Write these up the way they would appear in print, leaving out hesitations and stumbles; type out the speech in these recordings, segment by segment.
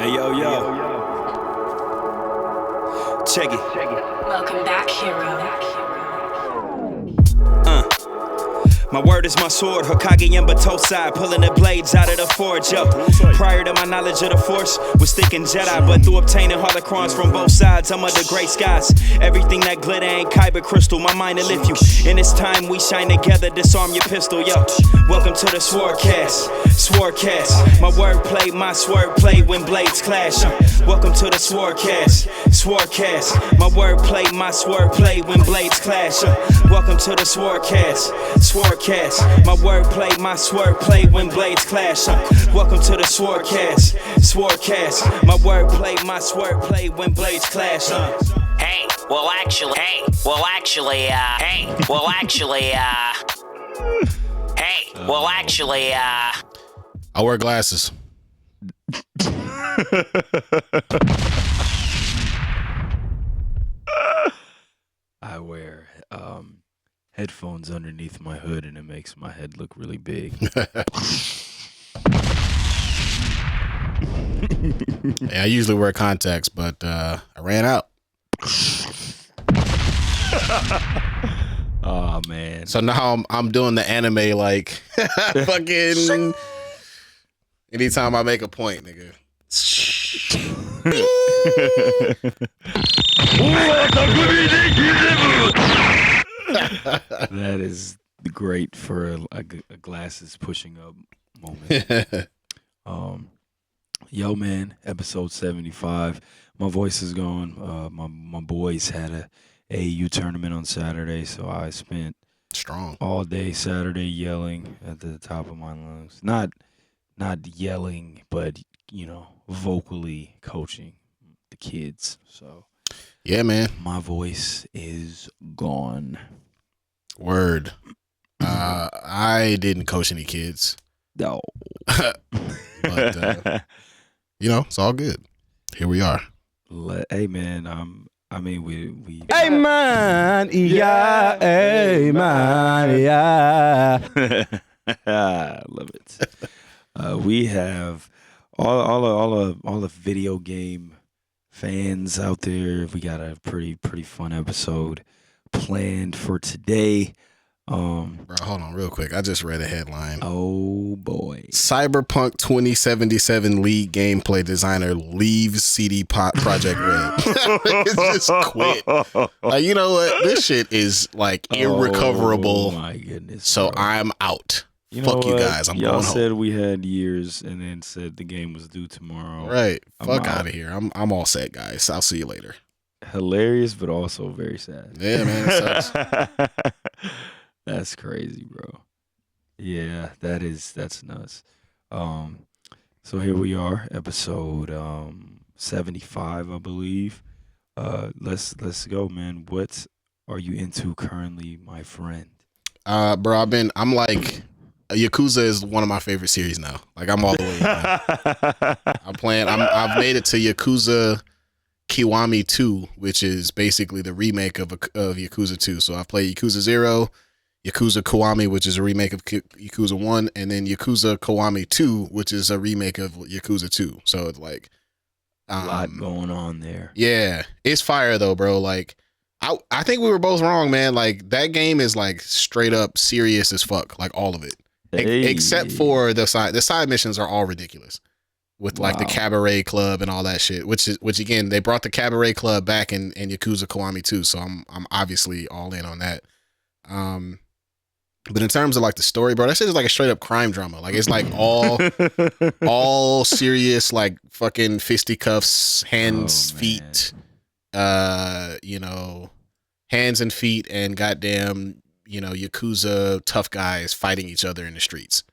Hey, yo. Check it. Welcome back, Hir-O. My word is my sword, Hokage Yambatosai, pulling the blades out of the forge, yo. Prior to my knowledge of the force, was thinking Jedi, but through obtaining holocrons from both sides, I'm under gray skies. Everything that glitter ain't kyber crystal, my mind to lift you. In this time we shine together, disarm your pistol, yo. Welcome to the SwordCast, my wordplay, my swordplay when blades clash. Welcome to the SwordCast, my wordplay, my swordplay when blades clash. Welcome to the SwordCast, my wordplay, my swordplay when blades clash. Welcome to the SwordCast, my wordplay, my swordplay when blades clash. Hey, I wear glasses. I wear headphones underneath my hood, and it makes my head look really big. Yeah, I usually wear contacts, but I ran out. Oh man! So now I'm doing the anime like fucking. Anytime I make a point, nigga. That is great for a glasses pushing up moment. Yo, man, episode 75. My voice is gone. My boys had a AAU tournament on Saturday, so I spent Strong all day Saturday yelling at the top of my lungs. Not yelling, but vocally coaching the kids. So yeah, man. my voice is gone. Word. I didn't coach any kids. No. But it's all good. Here we are. Hey man, we Hey man, yeah. I love it. We have all the video game fans out there. We got a pretty fun episode planned for today. Bro, hold on real quick. I just read a headline. Oh boy. Cyberpunk 2077 lead gameplay designer leaves CD Projekt Red. Just quit. Like, you know what? This shit is like irrecoverable. Oh my goodness. So bro. I'm out. You Fuck know you what? guys. I'm Y'all going said home. we had years and then said the game was due tomorrow. Right. I'm Fuck out. out of here. I'm all set, guys. I'll see you later. Hilarious, but also very sad. Yeah, man. It sucks. That's crazy, bro. Yeah, that's nuts. So here we are, episode 75, I believe. Let's go, man. What are you into currently, my friend? Bro, I'm like Yakuza is one of my favorite series now. Like I'm all the way in. I've made it to Yakuza Kiwami 2, which is basically the remake of Yakuza 2. So I've played Yakuza 0, Yakuza Kiwami, which is a remake of Yakuza 1, and then Yakuza Kiwami 2, which is a remake of Yakuza 2. So it's like A lot going on there. Yeah, it's fire though, bro. Like I think we were both wrong, man. Like that game is like straight up serious as fuck, like all of it. Hey. Except for the side missions are all ridiculous. With like the Wow. cabaret club and all that shit, which again, they brought the cabaret club back in Yakuza Kiwami 2, so I'm obviously all in on that. But in terms of like the story, bro, that shit is like a straight up crime drama. Like it's like all serious, like fucking fisticuffs, hands, Oh, feet, hands and feet, and goddamn, Yakuza tough guys fighting each other in the streets.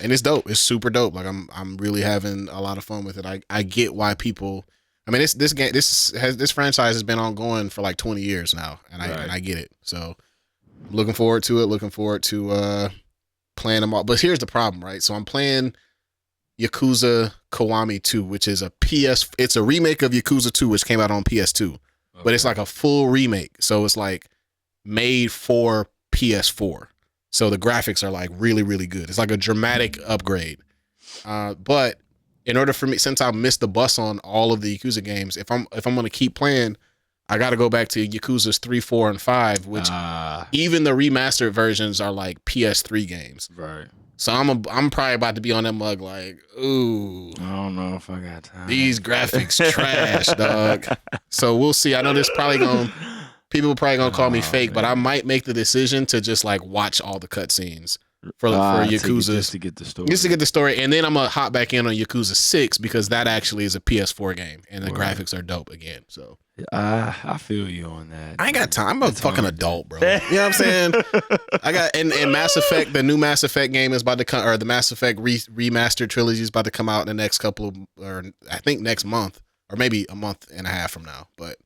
And it's dope. It's super dope. Like I'm really having a lot of fun with it. I get why people. I mean, this franchise has been ongoing for like 20 years now, and I get it. So I'm looking forward to it. Looking forward to playing them all. But here's the problem, right? So I'm playing Yakuza Kiwami 2, which is it's a remake of Yakuza 2, which came out on PS2, but it's like a full remake. So it's like made for PS4. So the graphics are like really, really good. It's like a dramatic upgrade. But in order for me, since I missed the bus on all of the Yakuza games, if I'm going to keep playing, I got to go back to Yakuza's 3, 4, and 5, which even the remastered versions are like PS3 games. Right. So I'm probably about to be on that mug like, ooh, I don't know if I got time. these graphics trash, dog. So we'll see. I know this probably people probably gonna call me fake, man. But I might make the decision to just like watch all the cutscenes for Yakuza just to get the story. Just to get the story, and then I'm gonna hop back in on Yakuza 6 because that actually is a PS4 game, and the graphics are dope again. So I feel you on that. I ain't got time. I'm a fucking adult, bro. You know what I'm saying? I got and Mass Effect, the new Mass Effect game is about to come, or the Mass Effect remastered trilogy is about to come out in the next couple of, or I think next month, or maybe a month and a half from now. But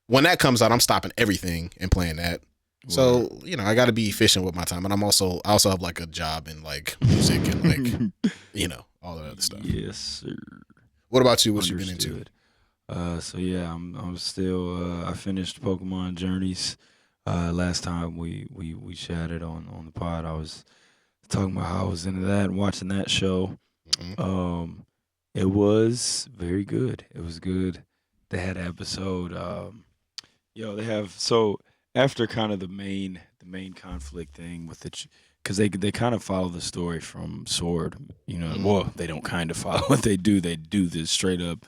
when that comes out, I'm stopping everything and playing that. So, you know, I got to be efficient with my time. And I also have like a job in like music and like, you know, all that other stuff. Yes, sir. What about you? What you been into? So yeah, I'm still, I finished Pokemon Journeys. Last time we chatted on the pod, I was talking about how I was into that and watching that show. Mm-hmm. It was very good. It was good. They had an episode, they have, so after kind of the main conflict thing with it, because they kind of follow the story from Sword, you know. Well, they don't kind of follow what they do. They do this straight up,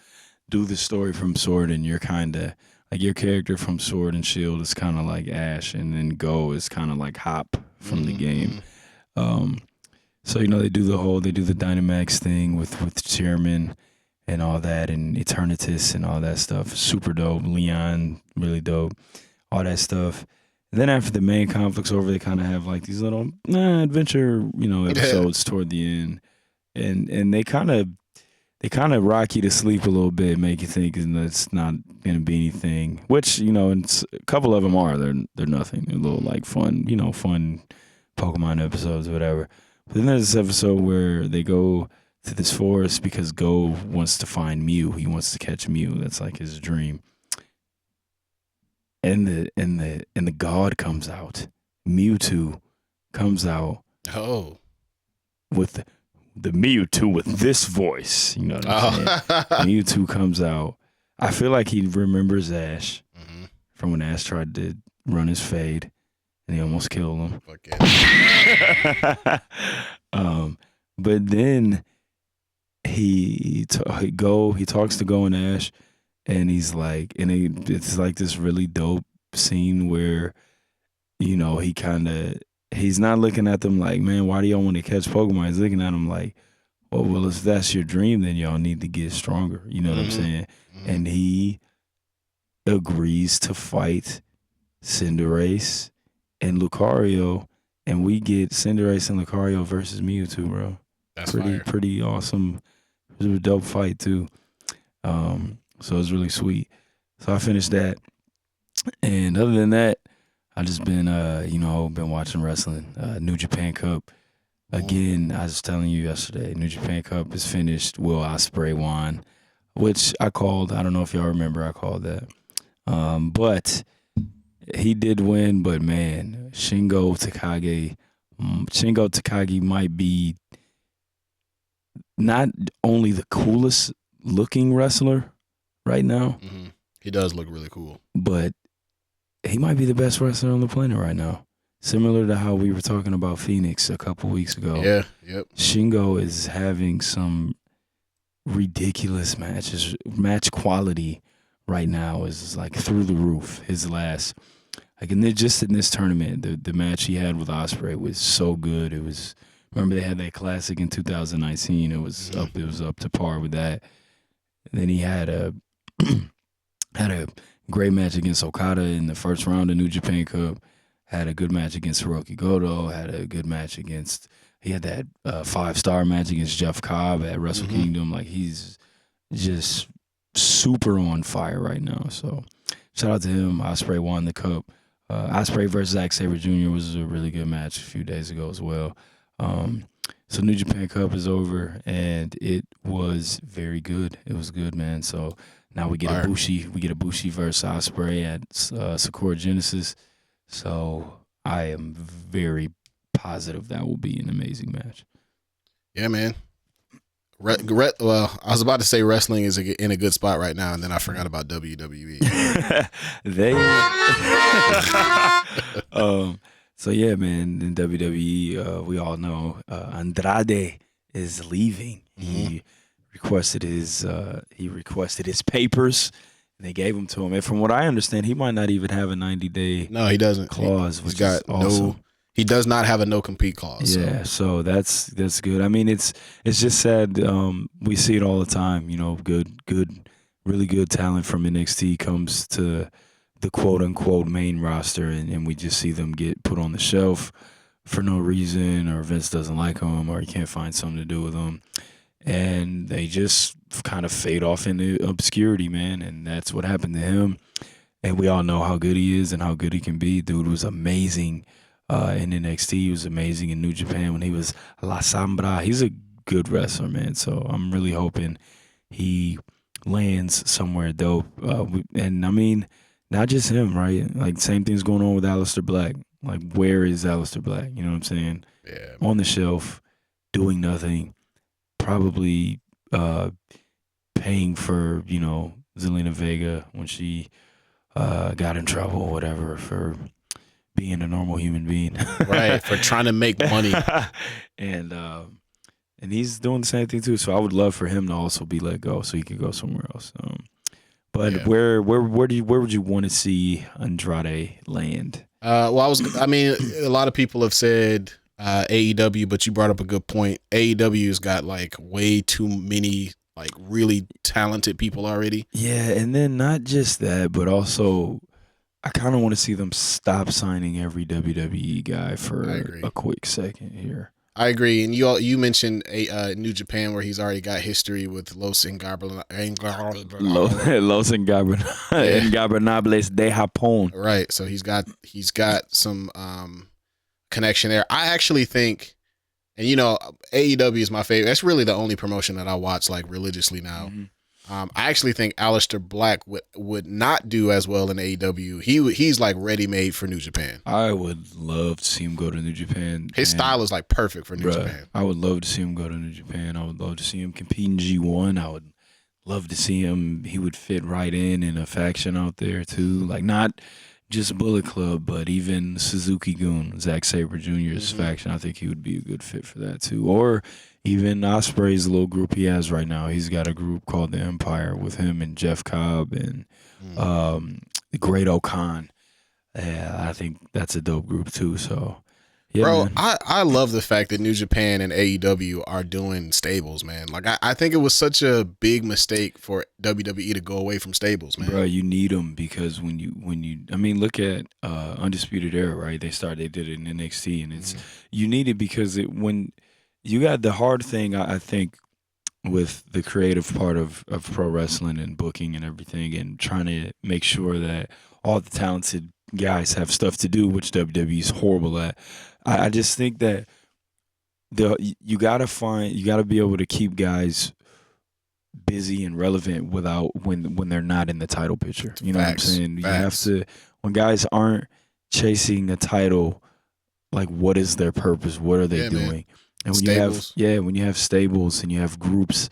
do the story from Sword, and you're kind of like your character from Sword and Shield is kind of like Ash, and then Go is kind of like Hop from the game. So you know they do the Dynamax thing with Chairman and all that, and Eternatus and all that stuff. Super dope. Leon, really dope. All that stuff. And then after the main conflict's over, they kind of have like these little adventure, you know, episodes toward the end, and they kind of rock you to sleep a little bit, make you think it's not gonna be anything. Which, you know, and a couple of them are. They're nothing. They're little like fun Pokemon episodes or whatever. But then there's this episode where they go to this forest because Go wants to find Mew. He wants to catch Mew. That's like his dream. And the god comes out. Mewtwo comes out. Oh. With the Mewtwo with this voice. You know what I'm saying? Mewtwo comes out. I feel like he remembers Ash from when Ash tried to run his fade and he almost killed him. But then he talks to Go and Ash, and he's like, it's like this really dope scene where, you know, he's not looking at them like, man, why do y'all want to catch Pokemon? He's looking at them like, well, if that's your dream, then y'all need to get stronger. You know what I'm saying? And he agrees to fight Cinderace and Lucario, and we get Cinderace and Lucario versus Mewtwo, bro. That's pretty awesome. It was a dope fight too. So it was really sweet. So I finished that, and other than that, I just been been watching wrestling. New Japan Cup. Again, I was telling you yesterday, New Japan Cup is finished. Will Ospreay won, which I called. I don't know if y'all remember I called that. But he did win, but man, Shingo Takagi might be not only the coolest looking wrestler right now. He does look really cool. But he might be the best wrestler on the planet right now. Similar to how we were talking about Phoenix a couple weeks ago. Yeah, yep. Shingo is having some ridiculous matches. Match quality right now is like through the roof. His last, like in this tournament, the match he had with Ospreay was so good. It was, remember they had that classic in 2019. It was up to par with that. And then he had a great match against Okada in the first round of New Japan Cup. Had a good match against Hiroki Goto. Had a good match he had that 5-star match against Jeff Cobb at Wrestle Kingdom. Like, he's just super on fire right now. So shout out to him. Ospreay won the cup. Ospreay versus Zack Sabre Jr. was a really good match a few days ago as well. So New Japan Cup is over, and it was very good. It was good, man. So now we get a Bushi versus Ospreay at Sakura Genesis. So I am very positive that will be an amazing match. Yeah, man. Well, I was about to say wrestling is in a good spot right now, and then I forgot about WWE. So yeah, man, in WWE, we all know Andrade is leaving. He requested his papers, and they gave them to him. And from what I understand, he might not even have a 90-day No, he doesn't. clause, which is awesome. He does not have a no compete clause. Yeah, so that's good. I mean, it's just sad. We see it all the time. You know, really good talent from NXT comes to the quote unquote main roster, and we just see them get put on the shelf for no reason, or Vince doesn't like them, or he can't find something to do with them, and they just kind of fade off into obscurity, man. And that's what happened to him. And we all know how good he is and how good he can be. Dude was amazing. In NXT, he was amazing in New Japan when he was La Sombra. He's a good wrestler, man. So I'm really hoping he lands somewhere dope. And I mean, not just him, right? Like, same thing's going on with Aleister Black. Like, where is Aleister Black? You know what I'm saying? Yeah. On the shelf, doing nothing, probably paying for, Zelina Vega when she got in trouble or whatever for being a normal human being. Right, for trying to make money. And he's doing the same thing too. So I would love for him to also be let go so he could go somewhere else. But Yeah. where would you want to see Andrade land? A lot of people have said AEW, but you brought up a good point. AEW's got like way too many like really talented people already. Yeah, and then not just that, but also I kind of want to see them stop signing every WWE guy for a quick second here. I agree, and you mentioned New Japan where he's already got history with Los Ingobernables de Japón. Right, so he's got some connection there. I actually think, and AEW is my favorite. That's really the only promotion that I watch like religiously now. Mm-hmm. I actually think Aleister Black would not do as well in AEW. He's like ready made for New Japan. I would love to see him go to New Japan. His style is like perfect for New Japan. I would love to see him go to New Japan. I would love to see him compete in G1. I would love to see him. He would fit right in a faction out there too. Like, not just Bullet Club, but even Suzuki-gun, Zack Sabre Jr.'s faction. I think he would be a good fit for that too. Or even Ospreay's little group he has right now. He's got a group called the Empire with him and Jeff Cobb and the Great O'Khan. Yeah, I think that's a dope group too. So, yeah, bro, man. I love the fact that New Japan and AEW are doing stables, man. Like, I think it was such a big mistake for WWE to go away from stables, man. Bro, you need them because when you look at Undisputed Era, right? They did it in NXT, and it's you need it because when you got the hard thing, I think, with the creative part of pro wrestling and booking and everything, and trying to make sure that all the talented guys have stuff to do, which WWE is horrible at. I just think that you gotta be able to keep guys busy and relevant without when they're not in the title picture. You know Facts. what I'm saying? You Facts. have to, when guys aren't chasing a title, like, what is their purpose? What are they doing? Man. And when you have stables and you have groups,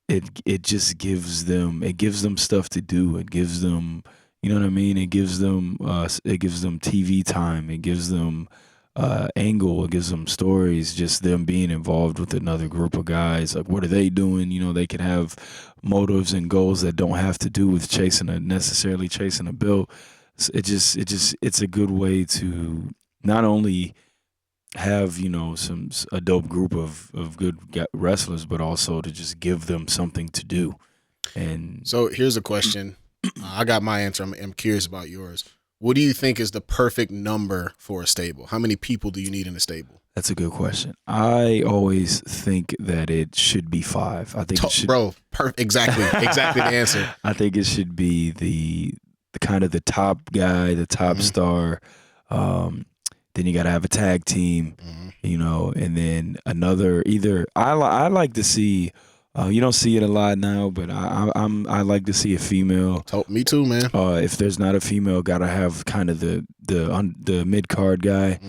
it just gives them stuff to do. It gives them, you know what I mean? It gives them TV time. It gives them angle. It gives them stories. Just them being involved with another group of guys. Like, what are they doing? They could have motives and goals that don't have to do with necessarily chasing a bill. It's a good way to not only have a dope group of good wrestlers, but also to just give them something to do. And so here's a question. I got my answer. I'm curious about yours. What do you think is the perfect number for a stable? How many people do you need in a stable? That's a good question. I always think that it should be 5. I think it should, exactly the answer. I think it should be the kind of the top guy, the top star. Then you got to have a tag team, and then another. Either I like to see You don't see it a lot now, but I like to see a female. Me too, man. If there's not a female, gotta have kind of the mid card guy,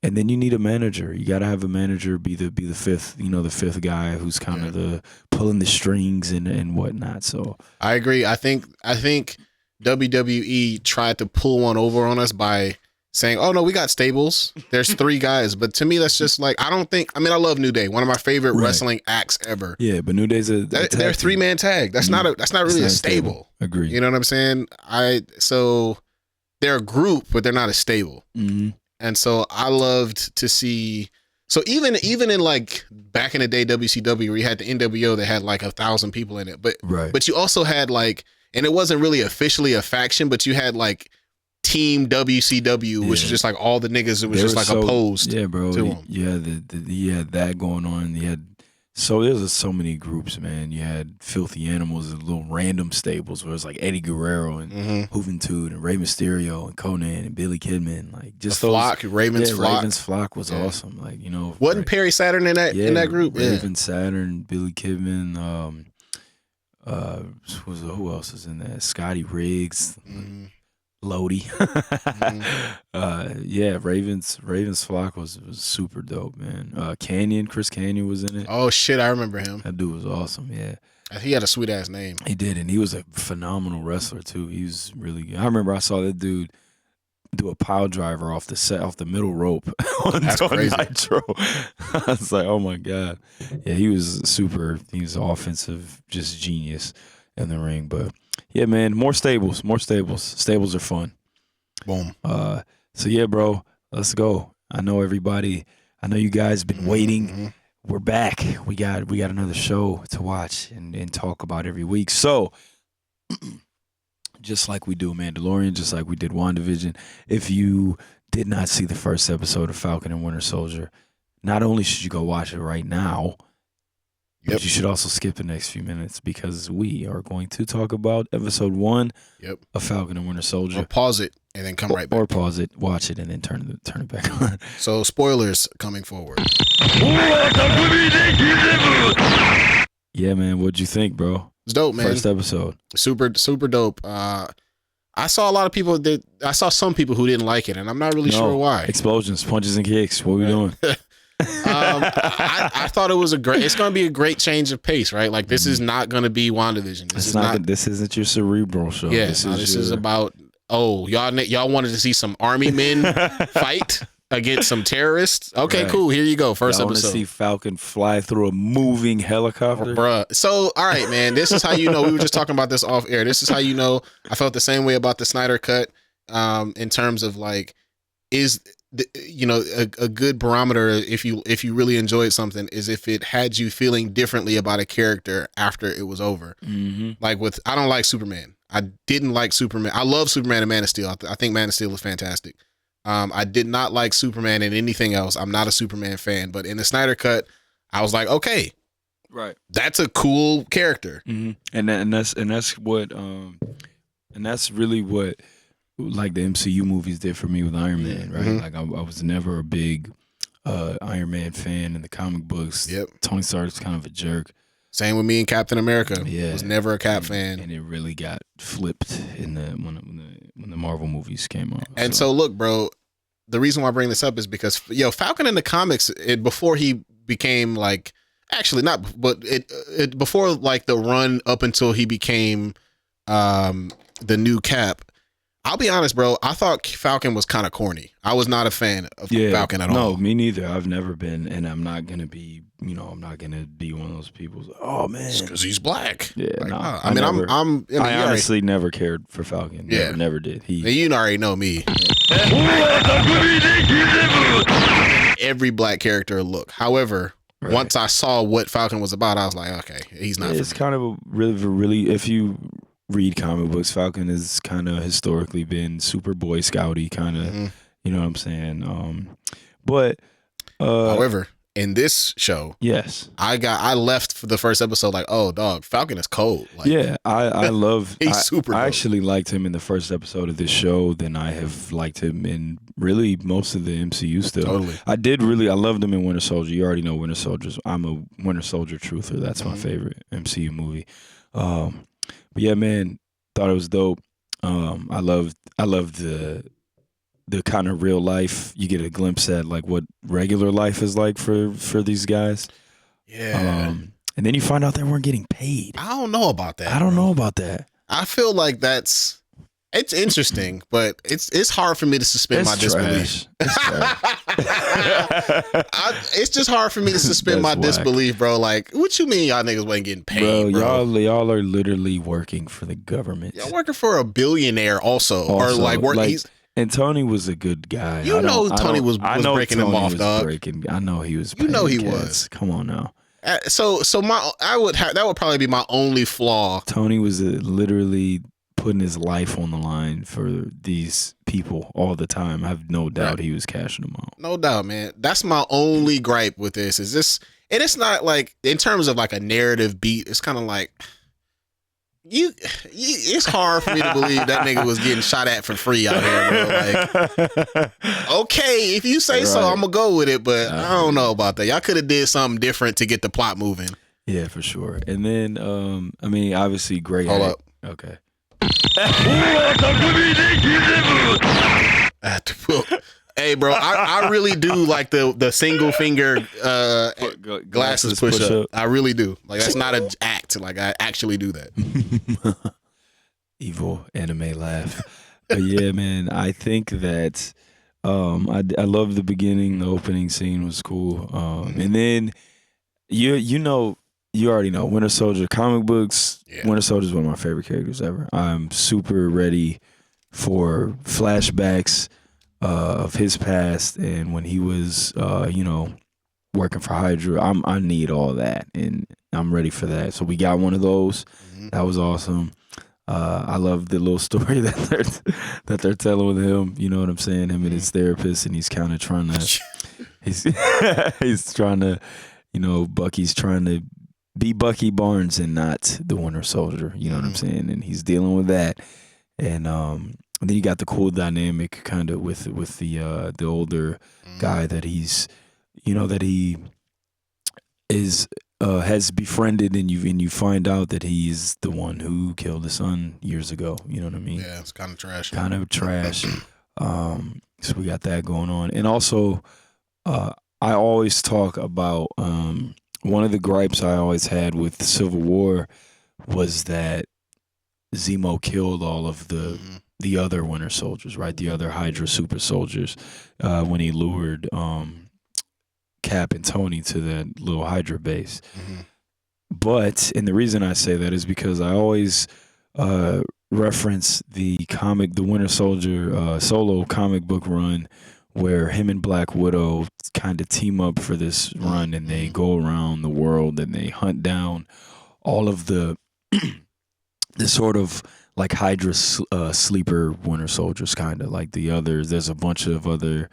and then you need a manager. You gotta have a manager be the fifth, the fifth guy who's kind of the pulling the strings and whatnot. So I agree. I think WWE tried to pull one over on us by saying, "Oh no, we got stables. There's 3 guys." But to me, that's just like I love New Day, one of my favorite wrestling acts ever. Yeah, but New Day's they're a 3-man tag. That's not really a stable. Agree. You know what I'm saying? So they're a group, but they're not a stable. Mm-hmm. And so I loved to see. So even in like back in the day WCW, where you had the NWO that had like 1,000 people in it, but you also had like, and it wasn't really officially a faction, but you had like Team WCW, which is just like all the niggas that was just like opposed. Yeah, bro. To them. Yeah, you had that going on. There's so many groups, man. You had Filthy Animals and little random stables where it was like Eddie Guerrero and Juventud and Rey Mysterio and Conan and Billy Kidman, like just the Flock, Raven's Flock. Raven's Flock was awesome. Like wasn't Perry Saturn in that group? Raven Saturn, Billy Kidman. Who else is in that? Scotty Riggs. Lodi. Raven's Flock was super dope, man. Chris Canyon was in it. Oh shit, I remember him. That dude was awesome, yeah. He had a sweet ass name. He did, and he was a phenomenal wrestler too. He was really good. I remember I saw that dude do a pile driver off the middle rope on crazy. Nitro. I was like, oh my God. Yeah, he was offensive, just genius in the ring. But yeah, man, more stables. Stables are fun. Boom. So yeah, bro, let's go. I know you guys been waiting. We're back. We got another show to watch and talk about every week. So just like we do Mandalorian, just like we did WandaVision, if you did not see the first episode of Falcon and Winter Soldier, not only should you go watch it right now, but you should also skip the next few minutes because we are going to talk about episode 1 of Falcon and Winter Soldier. Or pause it and then come right back. Or pause it, watch it, and then turn it back on. So spoilers coming forward. Yeah, man. What'd you think, bro? It's dope, man. First episode. Super dope. I saw some people who didn't like it, and I'm not really sure why. Explosions, punches, and kicks. What we doing? I thought it's going to be a great change of pace, right? Like this is not going to be WandaVision. This isn't your cerebral show. Yeah, this is about y'all wanted to see some army men fight against some terrorists. Okay, cool. Here you go. First episode. Want to see Falcon fly through a moving helicopter, bruh. So, all right, man. This is how you know. We were just talking about this off air. This is how you know. I felt the same way about the Snyder cut. In terms of like, is a good barometer if you really enjoyed something is if it had you feeling differently about a character after it was over. Like I don't like Superman. I didn't like Superman. I love Superman and Man of Steel. I think Man of Steel is fantastic. I did not like Superman in anything else. I'm not a Superman fan, but in the Snyder cut, I was like, okay, right, that's a cool character, and that's really what like the MCU movies did for me with Iron Man, right? Like I was never a big Iron Man fan in the comic books. Tony Stark's kind of a jerk. Same with me and Captain America. Was never a Cap fan, and it really got flipped when the Marvel movies came out. And so look, bro, the reason why I bring this up is because Falcon in the comics, before he became like, actually not, but it before like the run up until he became the new Cap. I'll be honest, bro. I thought Falcon was kind of corny. I was not a fan of Falcon at all. No, me neither. I've never been, and I'm not gonna be. I'm not gonna be one of those people. Oh man, because he's black. Yeah, like, no. I honestly never cared for Falcon. Never did. You already know me. Every black character look. However, once I saw what Falcon was about, I was like, okay, he's not. It's kind of a really. If you read comic books, Falcon has kind of historically been super Boy Scouty kind of, you know what I'm saying? But however, In this show, Yes. I left for the first episode like, oh dog, Falcon is cold. Like, Yeah, I love. he's super I dope. actually liked him in the first episode of this show. Then I have liked him in really most of the MCU still. Totally. I loved him in Winter Soldier. You already know Winter Soldier. I'm a Winter Soldier truther. That's my favorite MCU movie. But yeah, man, thought it was dope. I loved the kind of real life. You get a glimpse at like what regular life is like for these guys. Yeah. And then you find out they weren't getting paid. I don't know about that. I don't know about that. I feel like it's interesting, but it's hard for me to suspend my disbelief. It's trash. It's just hard for me to suspend my That's whack. disbelief, bro. Like, what you mean y'all niggas wasn't getting paid, bro? Y'all are literally working for the government. Y'all working for a billionaire also or like work. And Tony was a good guy. You know Tony was breaking him off, dog. I know he was. You know he cats. was. Come on now. So that would probably be my only flaw. Tony was literally putting his life on the line for these people all the time. I have no doubt he was cashing them out. No doubt, man. That's my only gripe with this. Is this, and it's not like in terms of like a narrative beat. It's kind of like. It's hard for me to believe that nigga was getting shot at for free out here, bro. Like, okay, if you say so, I'm gonna go with it, but I don't know about that. Y'all could have did something different to get the plot moving. Yeah, for sure. And then, I mean, obviously, great. Hold up. Okay. Hey, bro, I really do like the single finger glasses push up. I really do. Like, that's not an act. Like, I actually do that. Evil anime laugh. But yeah, man, I think that I love the beginning. The opening scene was cool. And then you already know Winter Soldier comic books. Yeah. Winter Soldier is one of my favorite characters ever. I'm super ready for flashbacks of his past and when he was, working for Hydra. I need all that, and I'm ready for that. So we got one of those. Mm-hmm. That was awesome. I love the little story that they're telling with him. You know what I'm saying? Him and his therapist, and he's kind of trying to. He's trying to, Bucky's trying to be Bucky Barnes and not the Winter Soldier. You know what I'm saying? And he's dealing with that, and then you got the cool dynamic kind of with the older guy that he's, that he is has befriended, and you find out that he's the one who killed his son years ago. You know what I mean? Yeah, it's kind of trash. So we got that going on, and also I always talk about one of the gripes I always had with Civil War was that Zemo killed all of the other Winter Soldiers, right? The other Hydra super soldiers, when he lured Cap and Tony to that little Hydra base. Mm-hmm. But, and the reason I say that is because I always reference the Winter Soldier solo comic book run where him and Black Widow kind of team up for this run, and they go around the world and they hunt down all of the sort of like Hydra sleeper Winter Soldiers, kind of like the others. There's a bunch of other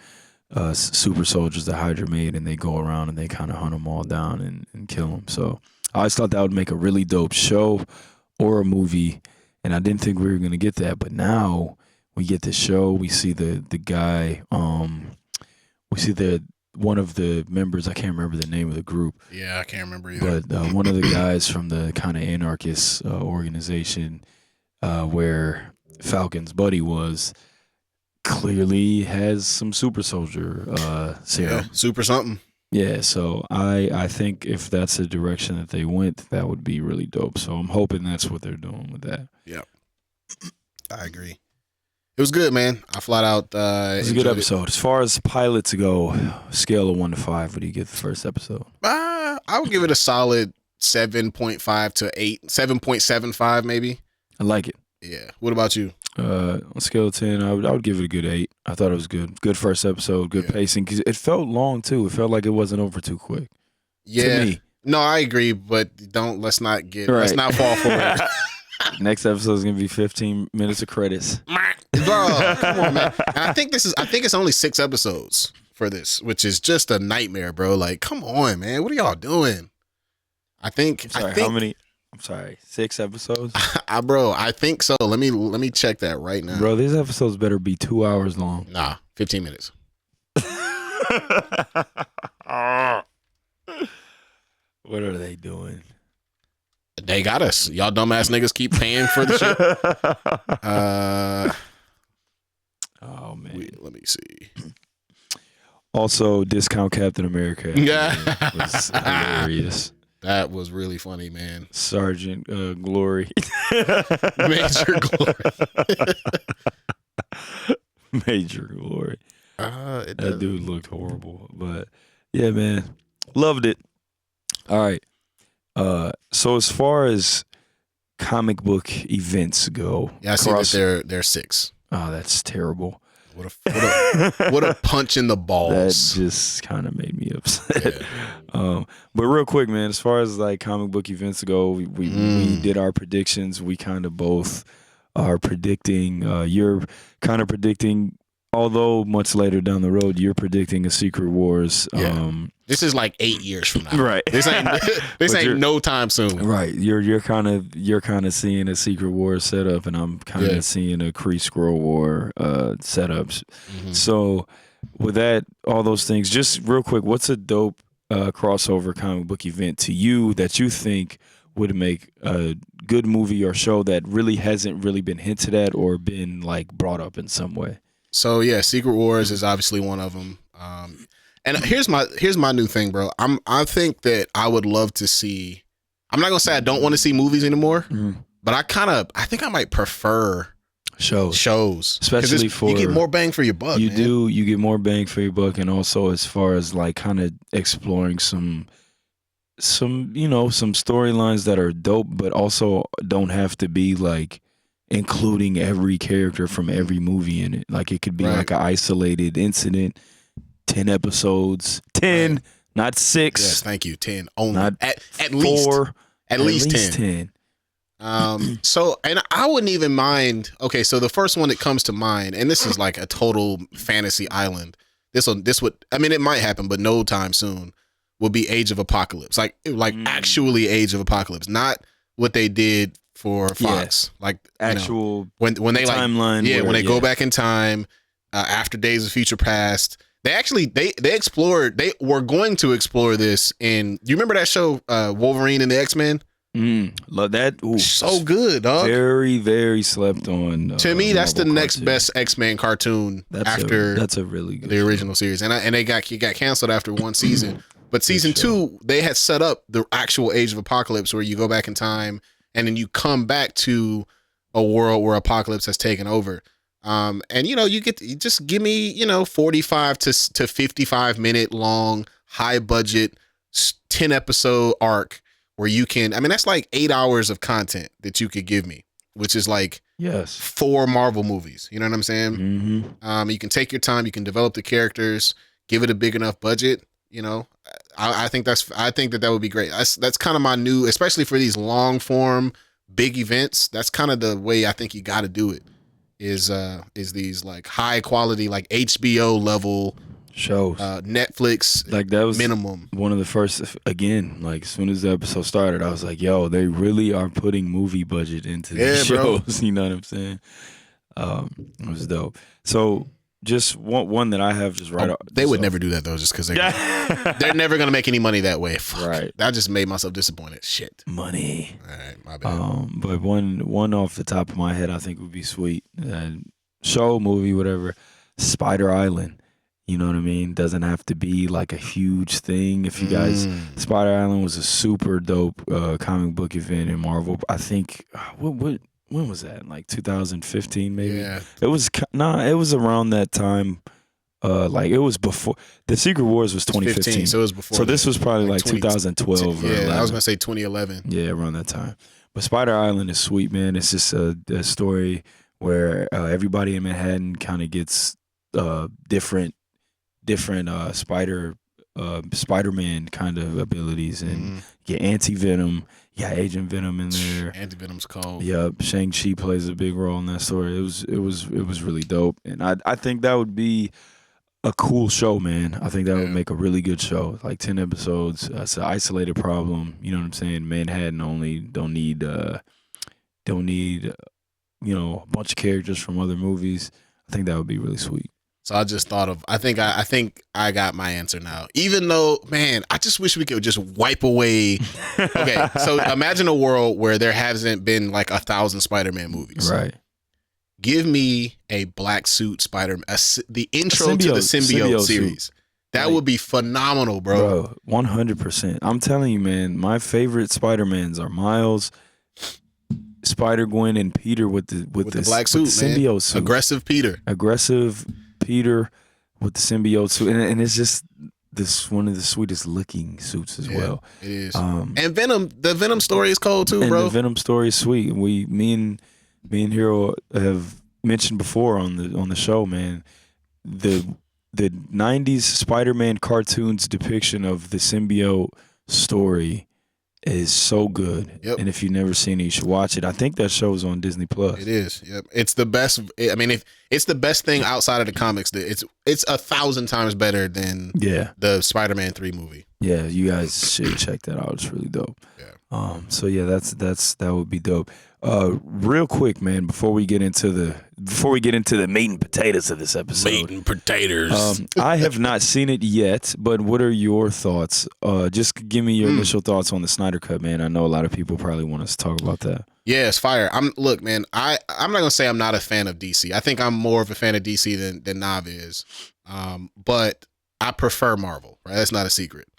super soldiers that Hydra made, and they go around and they kind of hunt them all down and kill them. So I always thought that would make a really dope show or a movie, and I didn't think we were going to get that. But now we get the show. We see the guy. We see one of the members. I can't remember the name of the group. Yeah, I can't remember either. But one of the guys from the kind of anarchist organization where Falcon's buddy was, clearly has some super soldier serum. Yeah, super something. Yeah, so I think if that's the direction that they went, that would be really dope. So I'm hoping that's what they're doing with that. Yeah, I agree. It was good, man. I flat out it was a good episode. As far as pilots go, scale of 1 to 5, what do you get the first episode? I would give it a solid 7.5 to 8, 7.75 maybe. I like it. Yeah. What about you? On a scale of 10, I would give it a good 8. I thought it was good. Good first episode, good pacing. Because it felt long, too. It felt like it wasn't over too quick. Yeah. To me. No, I agree, but let's not fall for it. Next episode is going to be 15 minutes of credits. Bro, come on, man. And I think it's only 6 episodes. for this, which is just a nightmare, bro. Like, come on, man. What are y'all doing? I think How many? I'm sorry, 6 episodes? Bro, I think so. Let me check that right now. Bro, these episodes better be 2 hours long. Nah, 15 minutes. What are they doing? They got us. Y'all dumbass niggas keep paying for the shit. Oh man. Let me see. Also, discount Captain America. Yeah. Was hilarious. That was really funny, man. Sergeant Glory. Major Glory. Major Glory. That dude looked horrible. But yeah, man. Loved it. All right. So as far as comic book events go. Yeah, I see that they're 6. Oh, that's terrible. What a punch in the balls. That just kind of made me upset. Yeah. But real quick, man, as far as like comic book events go, we did our predictions. We kind of both are predicting. You're kind of predicting, although much later down the road, you're predicting a Secret Wars. Yeah. This is like 8 years from now. Right. This ain't no time soon. Right. You're kind of seeing a Secret War setup, and I'm kind of seeing a Kree Skrull War setups. Mm-hmm. So with that, all those things, just real quick, what's a dope crossover comic book event to you that you think would make a good movie or show that really hasn't really been hinted at or been like brought up in some way? So yeah, Secret Wars is obviously one of them. And here's my new thing, bro. I think that I would love to see. I'm not gonna say I don't want to see movies anymore, but I think I might prefer shows, especially for you get more bang for your buck. You get more bang for your buck, and also as far as like kind of exploring some storylines that are dope, but also don't have to be like including every character from every movie in it. Like it could be like an isolated incident. 10 episodes. 10, right. Not 6. Yes, thank you. 10 only. Not at 4. Least. At least 10. So, and I wouldn't even mind. Okay, so the first one that comes to mind, and this is like a total fantasy island. This would, I mean, it might happen, but no time soon. Would be Age of Apocalypse, like actually Age of Apocalypse, not what they did for Fox, like actual when they like timeline. When they go back in time after Days of Future Past. They actually they explored. They were going to explore this in. You remember that show Wolverine and the X-Men? Love that. Ooh, so good, dog. Very, very slept on. To me, that's the next best X-Men cartoon after that's a really good the original series, and it got canceled after one season. But season 2, they had set up the actual Age of Apocalypse, where you go back in time and then you come back to a world where Apocalypse has taken over. And you just give me 45 to 55 minute long, high budget, 10 episode arc where you can. I mean, that's like 8 hours of content that you could give me, which is like 4 Marvel movies. You know what I'm saying? Mm-hmm. You can take your time, you can develop the characters, give it a big enough budget. I think that would be great. That's kind of my new, especially for these long form big events. That's kind of the way I think you got to do it. Is these like high quality, like HBO level shows, Netflix, like that was minimum. One of the first, again, like as soon as the episode started, I was like, yo, they really are putting movie budget into these shows. Bro. You know what I'm saying? It was dope. So just one that I have just right. They would never do that though, just because they're never gonna make any money that way. Fuck. Right. That just made myself disappointed. Shit. Money. All right, my bad. But one off the top of my head, I think would be sweet. Show, movie, whatever. Spider Island. You know what I mean? Doesn't have to be like a huge thing. If you guys, Spider Island was a super dope comic book event in Marvel. I think when was that? Like 2015, maybe. Yeah. It was it was around that time. Like it was before the Secret Wars was 2015, so it was before. So this was probably like 2012. Yeah, I was gonna say 2011. Yeah, around that time. But Spider Island is sweet, man. It's just a story where everybody in Manhattan kind of gets different Spider-Man kind of abilities, and get Anti-Venom. Yeah, Agent Venom in there. Anti-Venom's cold. Yep, Shang-Chi plays a big role in that story. It was really dope, and I think that would be a cool show, man. I think that would Yeah. make a really good show. Like 10 episodes. It's an isolated problem. You know what I'm saying? Manhattan only don't need a bunch of characters from other movies. I think that would be really sweet. So I just thought of. I think I got my answer now. Even though, man, I just wish we could just wipe away. Okay, so imagine a world where there hasn't been like 1,000 Spider-Man movies. Right. Give me a black suit Spider-Man, the intro to the symbiote series. Suit. That Like, would be phenomenal, bro. 100%. I'm telling you, man, my favorite Spider-Mans are Miles, Spider-Gwen, and Peter with the black suit, with the symbiote suit. Aggressive Peter with the symbiote suit, and it's just one of the sweetest looking suits as well. It is. And Venom, the Venom story is cold too, bro. And the Venom story is sweet. Me and Hir-O have mentioned before on the show, man. The 90s Spider-Man cartoons depiction of the symbiote story is so good. Yep. And if you've never seen it, you should watch it. I think that show's on Disney Plus. It is. Yep. It's the best. I mean, if it's the best thing outside of the comics, it's 1,000 times better than the Spider-Man 3 movie. Yeah, you guys should check that out. It's really dope. Yeah. So yeah, that would be dope. Real quick, man, before we get into the meat and potatoes of this episode. Meat and potatoes. I have not seen it yet, but what are your thoughts? Just give me your initial thoughts on the Snyder Cut, man. I know a lot of people probably want us to talk about that. Yeah, it's fire. Look, man, I'm not gonna say I'm not a fan of DC. I think I'm more of a fan of DC than Nav is. But I prefer Marvel, right? That's not a secret.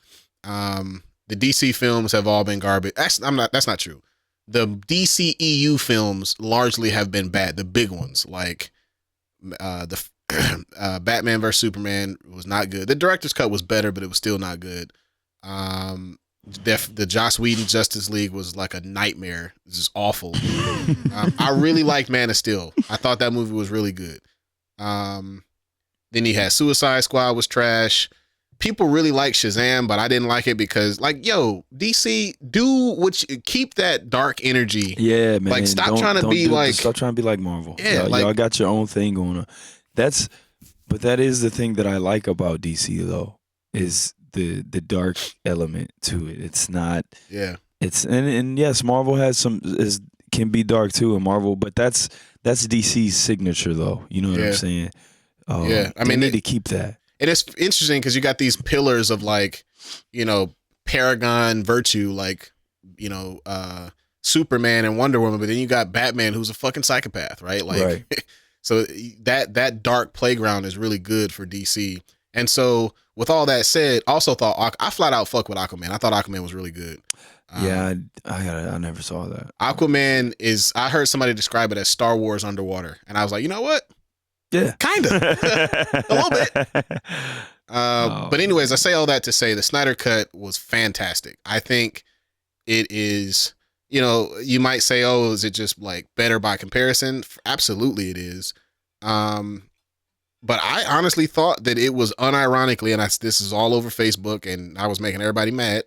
The DC films have all been garbage. That's not true. The DCEU films largely have been bad. The big ones, like the Batman vs Superman, was not good. The director's cut was better, but it was still not good. The Joss Whedon Justice League was like a nightmare. This is awful. I really liked Man of Steel. I thought that movie was really good. Then he had Suicide Squad was trash. People really like Shazam, but I didn't like it because, like, yo, DC, keep that dark energy. Yeah, man. Like, stop trying to be like Marvel. Yeah, y'all got your own thing going on. But that is the thing that I like about DC though, is the dark element to it. It's not. Yeah. It's and yes, Marvel can be dark too in Marvel, but that's DC's signature though. You know what I'm saying? Yeah, I they mean, need to keep that. And it's interesting because you got these pillars of, like, you know, Paragon virtue, like, you know, Superman and Wonder Woman, but then you got Batman, who's a fucking psychopath, right? Like, right. So that dark playground is really good for DC. And so with all that said, also thought I flat out fuck with Aquaman. I thought Aquaman was really good. Yeah, I never saw that. Aquaman I heard somebody describe it as Star Wars underwater, and I was like, you know what? Yeah, kind of a little bit. But anyways, I say all that to say the Snyder Cut was fantastic. I think it is, you know, you might say, oh, is it just like better by comparison? Absolutely it is. But I honestly thought that it was unironically, and this is all over Facebook and I was making everybody mad.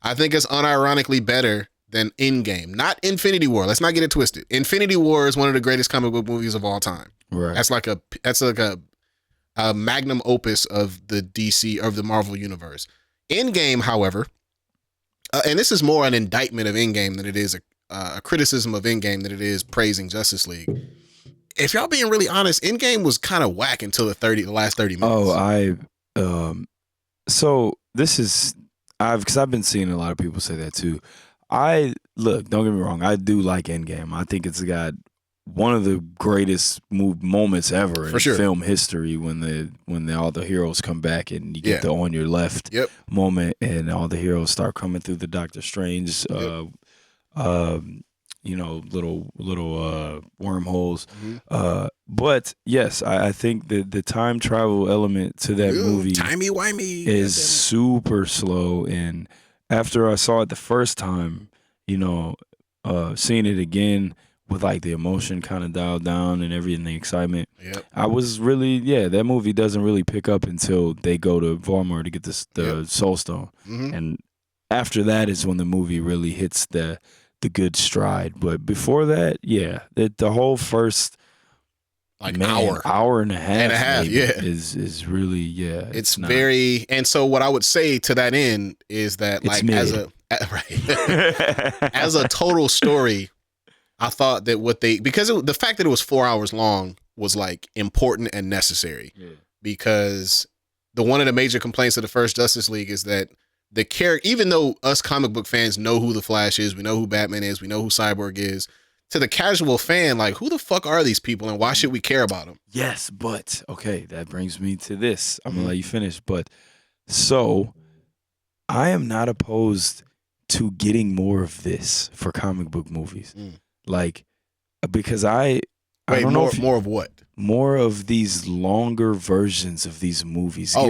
I think it's unironically better than Endgame, not Infinity War. Let's not get it twisted. Infinity War is one of the greatest comic book movies of all time. Right. That's like a magnum opus of the DC, of the Marvel universe. Endgame, however, and this is more an indictment of Endgame than it is a criticism of Endgame than it is praising Justice League. If y'all being really honest, Endgame was kind of whack until the last 30 minutes. So this is because I've been seeing a lot of people say that too. Don't get me wrong, I do like Endgame. I think it's got one of the greatest moments ever in film history when all the heroes come back and you get the on your left moment and all the heroes start coming through the Doctor Strange little wormholes. Mm-hmm. But yes, I think the time travel element to that movie timey-wimey is super slow. And after I saw it the first time, you know, seeing it again with like the emotion kind of dialed down and everything, the excitement. Yep. I was really, that movie doesn't really pick up until they go to Vormir to get the Soul Stone. Mm-hmm. And after that is when the movie really hits the good stride. But before that, the whole first like hour and a half, maybe, yeah, is really It's very, and so what I would say to that end is that like as a total story, I thought that the fact that it was 4 hours long was like important and necessary, because one of the major complaints of the first Justice League is that the character, even though us comic book fans know who the Flash is, we know who Batman is, we know who Cyborg is, to the casual fan, like, who the fuck are these people and why should we care about them? Yes, but okay, that brings me to this. I'm gonna let you finish, but so I am not opposed to getting more of this for comic book movies, like, because I don't know more of what? More of these longer versions of these movies. Oh,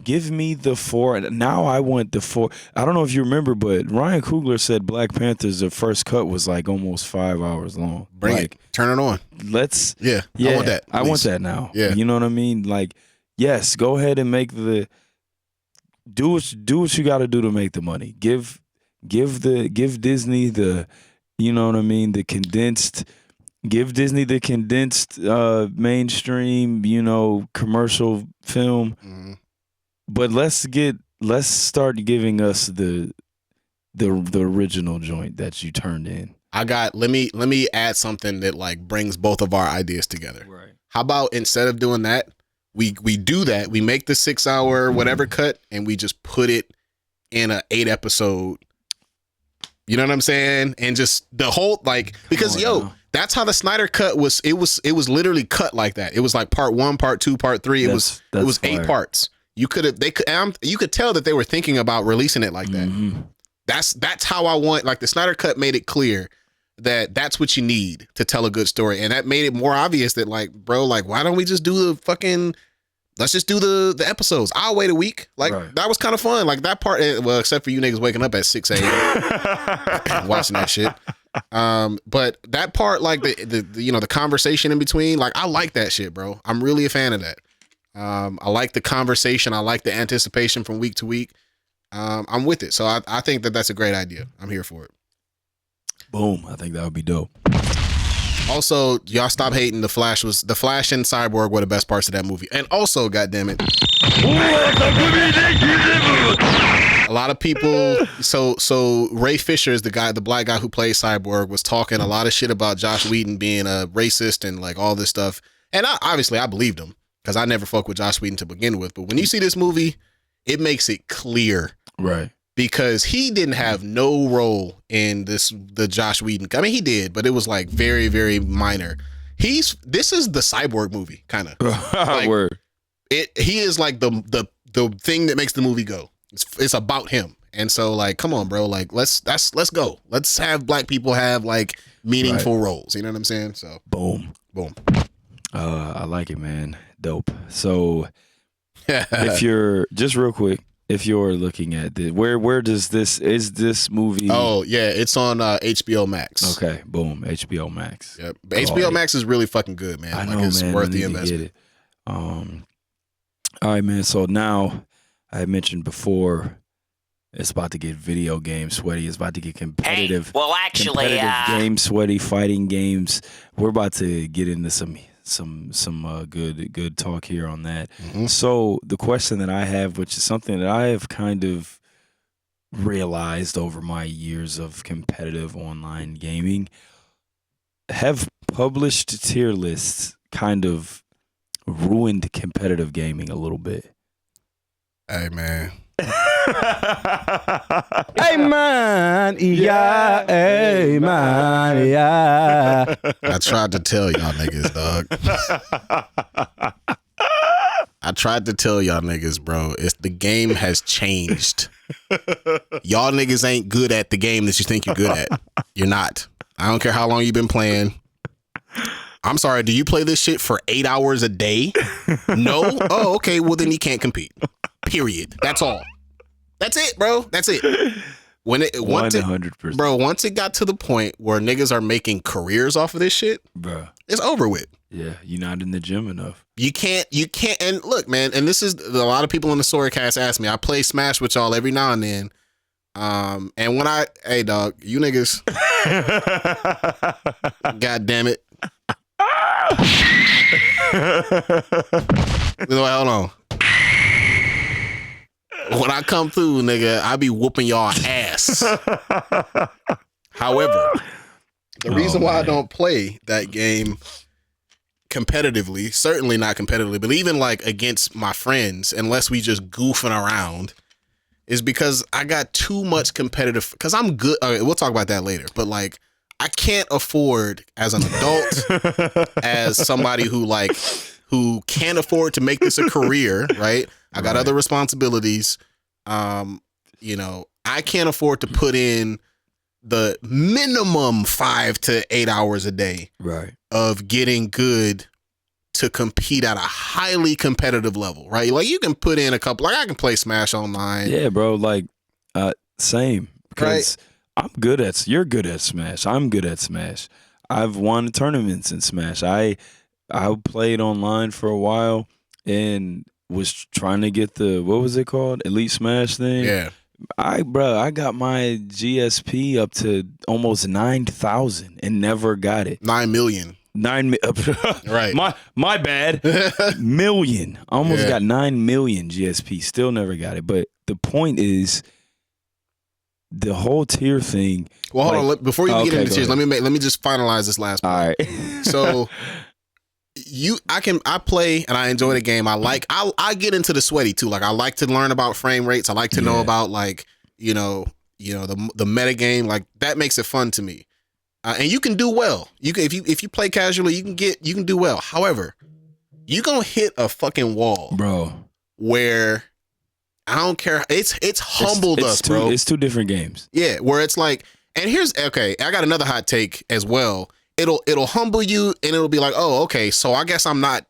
give me the 4. Now I want the 4. I don't know if you remember, but Ryan Coogler said Black Panther's the first cut was like almost 5 hours long. Bring it. Turn it on. Yeah. I want that. I want that now. Yeah. You know what I mean? Like, yes, go ahead and make do what you got to do to make the money. Give Disney the, you know what I mean, the condensed. Give Disney the condensed mainstream, commercial film, but let's start giving us the original joint that you turned in. Let me add something that like brings both of our ideas together. Right. How about instead of doing that, we do that. We make the 6 hour whatever cut and we just put it in a 8 episode. You know what I'm saying? And just the whole because that's how the Snyder cut was. It was literally cut like that. It was like part 1, part 2, part 3. It was 8 parts. You could tell that they were thinking about releasing it like that. Mm-hmm. That's how I want. Like the Snyder cut made it clear that that's what you need to tell a good story, and that made it more obvious that like, bro, like why don't we just do the fucking? Let's just do the episodes. I'll wait a week. Like that was kind of fun. Like that part. Well, except for you niggas waking up at 6 a.m. watching that shit. But that part, like the conversation in between, like I like that shit, bro. I'm really a fan of that. I like the conversation. I like the anticipation from week to week. I'm with it. So I think that that's a great idea. I'm here for it. Boom. I think that would be dope. Also, y'all stop hating. The Flash and Cyborg were the best parts of that movie. And also, goddammit, a lot of people. So Ray Fisher is the black guy who plays Cyborg, was talking a lot of shit about Joss Whedon being a racist and like all this stuff. And I believed him because I never fucked with Joss Whedon to begin with. But when you see this movie, it makes it clear, right? Because he didn't have no role in the Joss Whedon. I mean, he did, but it was like very, very minor. This is the Cyborg movie, kind of. Like, Word. He is like the thing that makes the movie go. It's about him, and so like, come on, bro. Like, let's go. Let's have black people have like meaningful roles. You know what I'm saying? So boom. I like it, man. Dope. So if you're just real quick. If you're looking at this, where is this movie? Oh yeah, it's on HBO Max. Okay, boom, HBO Max. Yep, HBO Max is really fucking good, man. I know, it's man. Worth the investment. All right, man. So now, I mentioned before, it's about to get video game sweaty. It's about to get competitive. Hey, well, actually, game sweaty, fighting games. We're about to get into some good talk here on that. Mm-hmm. So the question that I have, which is something that I have kind of realized over my years of competitive online gaming, have published tier lists kind of ruined competitive gaming a little bit? Hey, man. Hey man, yeah, hey man, yeah. I tried to tell y'all niggas, dog. I tried to tell y'all niggas, bro. The game has changed. Y'all niggas ain't good at the game that you think you're good at. You're not. I don't care how long you've been playing. I'm sorry, do you play this shit for 8 hours a day? No? Oh, okay, well then you can't compete. Period. That's all. That's it, bro. That's it. Once it got to the point where niggas are making careers off of this shit, bro, it's over with. Yeah, you're not in the gym enough. You can't. And look, man, and this is a lot of people on the SwordCast ask me. I play Smash with y'all every now and then. And when hey dog, you niggas, god damn it. Hold on. When I come through, nigga, I be whooping y'all ass. However, the reason why I don't play that game competitively, certainly not competitively, but even like against my friends, unless we just goofing around, is because I got too much competitive. Because I'm good. Okay, we'll talk about that later. But like, I can't afford as an adult, as somebody who can't afford to make this a career, right? I got other responsibilities. You know, I can't afford to put in the minimum 5 to 8 hours a day of getting good to compete at a highly competitive level, right? Like you can put in a couple, like I can play Smash online. Yeah, bro. Like, same. Because you're good at Smash. I'm good at Smash. I've won tournaments in Smash. I played online for a while and was trying to get the, what was it called? Elite Smash thing. Yeah. I got my GSP up to almost 9,000 and never got it. 9 million. Right. My bad. Million. I almost got 9 million GSP. Still never got it. But the point is, the whole tier thing. Well, hold on. Before you get into tiers, let me just finalize this last point. All right. So I play and I enjoy the game. I get into the sweaty too. Like I like to learn about frame rates. I like to know about like, you know, the meta game. Like that makes it fun to me. And you can do well. You can if you play casually, you can do well. However, you gonna hit a fucking wall, bro, where I don't care. It's humbled us, bro. It's two different games. Yeah, where it's like, and I got another hot take as well. It'll humble you and it'll be like, oh, okay, so I guess I'm not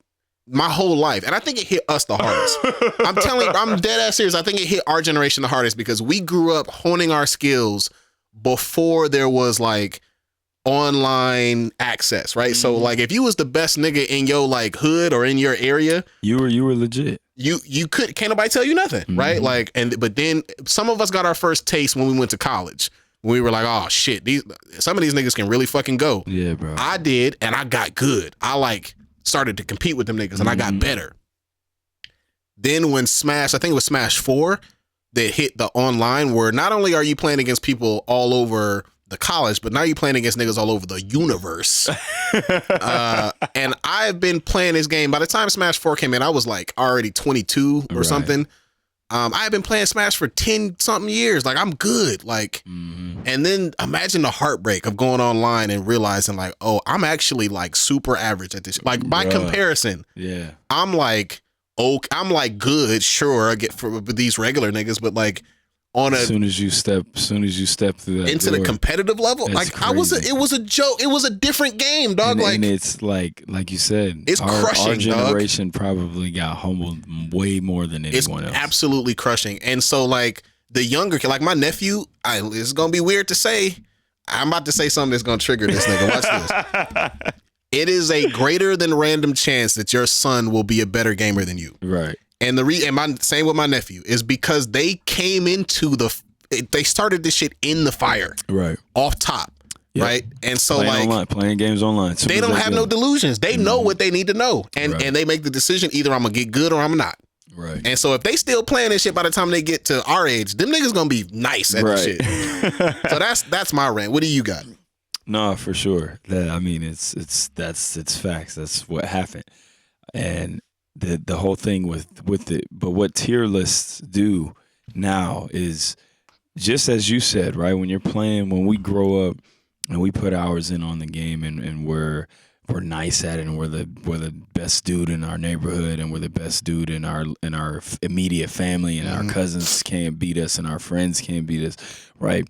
my whole life. And I think it hit us the hardest. I'm dead ass serious. I think it hit our generation the hardest because we grew up honing our skills before there was like online access, right? Mm-hmm. So like if you was the best nigga in your like hood or in your area, you were legit. You can't nobody tell you nothing, mm-hmm. right? Like, but then some of us got our first taste when we went to college. We were like, oh shit, some of these niggas can really fucking go. Yeah, bro. I did, and I got good. I like started to compete with them niggas, and I got better. Then when Smash, I think it was Smash 4, that hit the online, where not only are you playing against people all over the college, but now you're playing against niggas all over the universe. And I've been playing this game. By the time Smash 4 came in, I was like already 22 or something. I had been playing Smash for 10 something years. Like I'm good. Like, and then imagine the heartbreak of going online and realizing like, oh, I'm actually like super average at this. Like by comparison, I'm like, I'm like good. Sure, I get for these regular niggas, but like as soon as you step through that into door, the competitive level, like crazy. it was a joke. It was a different game, dog. And it's like you said, it's crushing. Our generation probably got humbled way more than anyone else. It's absolutely crushing. And so like the younger kid, like my nephew, it's gonna be weird to say. I'm about to say something that's gonna trigger this nigga. Watch this. It is a greater than random chance that your son will be a better gamer than you. Right. And same with my nephew is because they came into they started this shit in the fire, right, off top, right, and so playing games online, they don't have no delusions. They know what they need to know, and they make the decision either I'm gonna get good or I'm not, right. And so if they still playing this shit by the time they get to our age, them niggas gonna be nice at this shit. So that's my rant. What do you got? No, for sure. It's facts. That's what happened, and the whole thing with it. But what tier lists do now is just as you said, right? When you're playing, when we grow up and we put hours in on the game, and we're nice at it, and we're the best dude in our neighborhood, and we're the best dude in our immediate family, and our cousins can't beat us, and our friends can't beat us, right?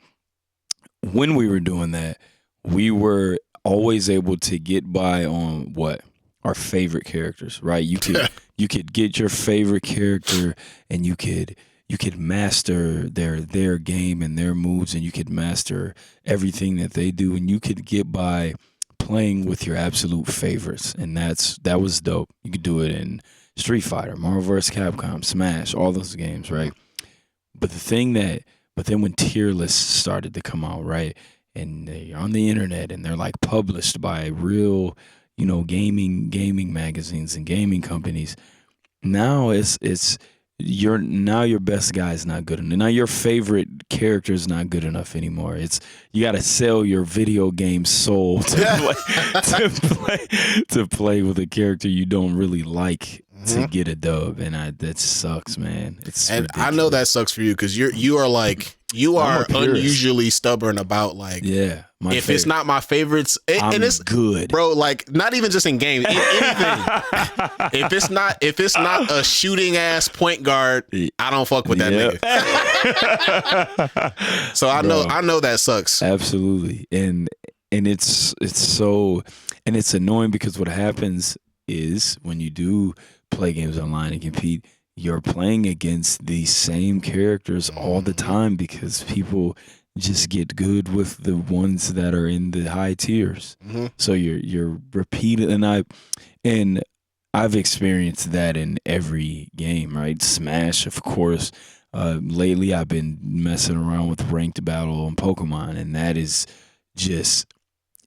When we were doing that, we were always able to get by on what? Our favorite characters, right? You could get your favorite character, and you could master their game and their moves, and you could master everything that they do, and you could get by playing with your absolute favorites, and that was dope. You could do it in Street Fighter, Marvel vs. Capcom, Smash, all those games, right? But then when tier lists started to come out, right, and they're on the internet and they're like published by real, gaming magazines and gaming companies. Now it's your best guy is not good enough. Now your favorite character is not good enough anymore. It's you got to sell your video game soul to play with a character you don't really like to get a dub, and that sucks, man. It's and ridiculous. I know that sucks for you because you are unusually stubborn about if it's not my favorites, and it's good, bro. Like not even just in games, anything. if it's not a shooting ass point guard, I don't fuck with that nigga. So I know that sucks. Absolutely, and it's so, and it's annoying because what happens is when you do play games online and compete, you're playing against these same characters all the time because people just get good with the ones that are in the high tiers. So you're repeating, and I've experienced that in every game, right? Smash, of course. Lately, I've been messing around with ranked battle on Pokemon, and that is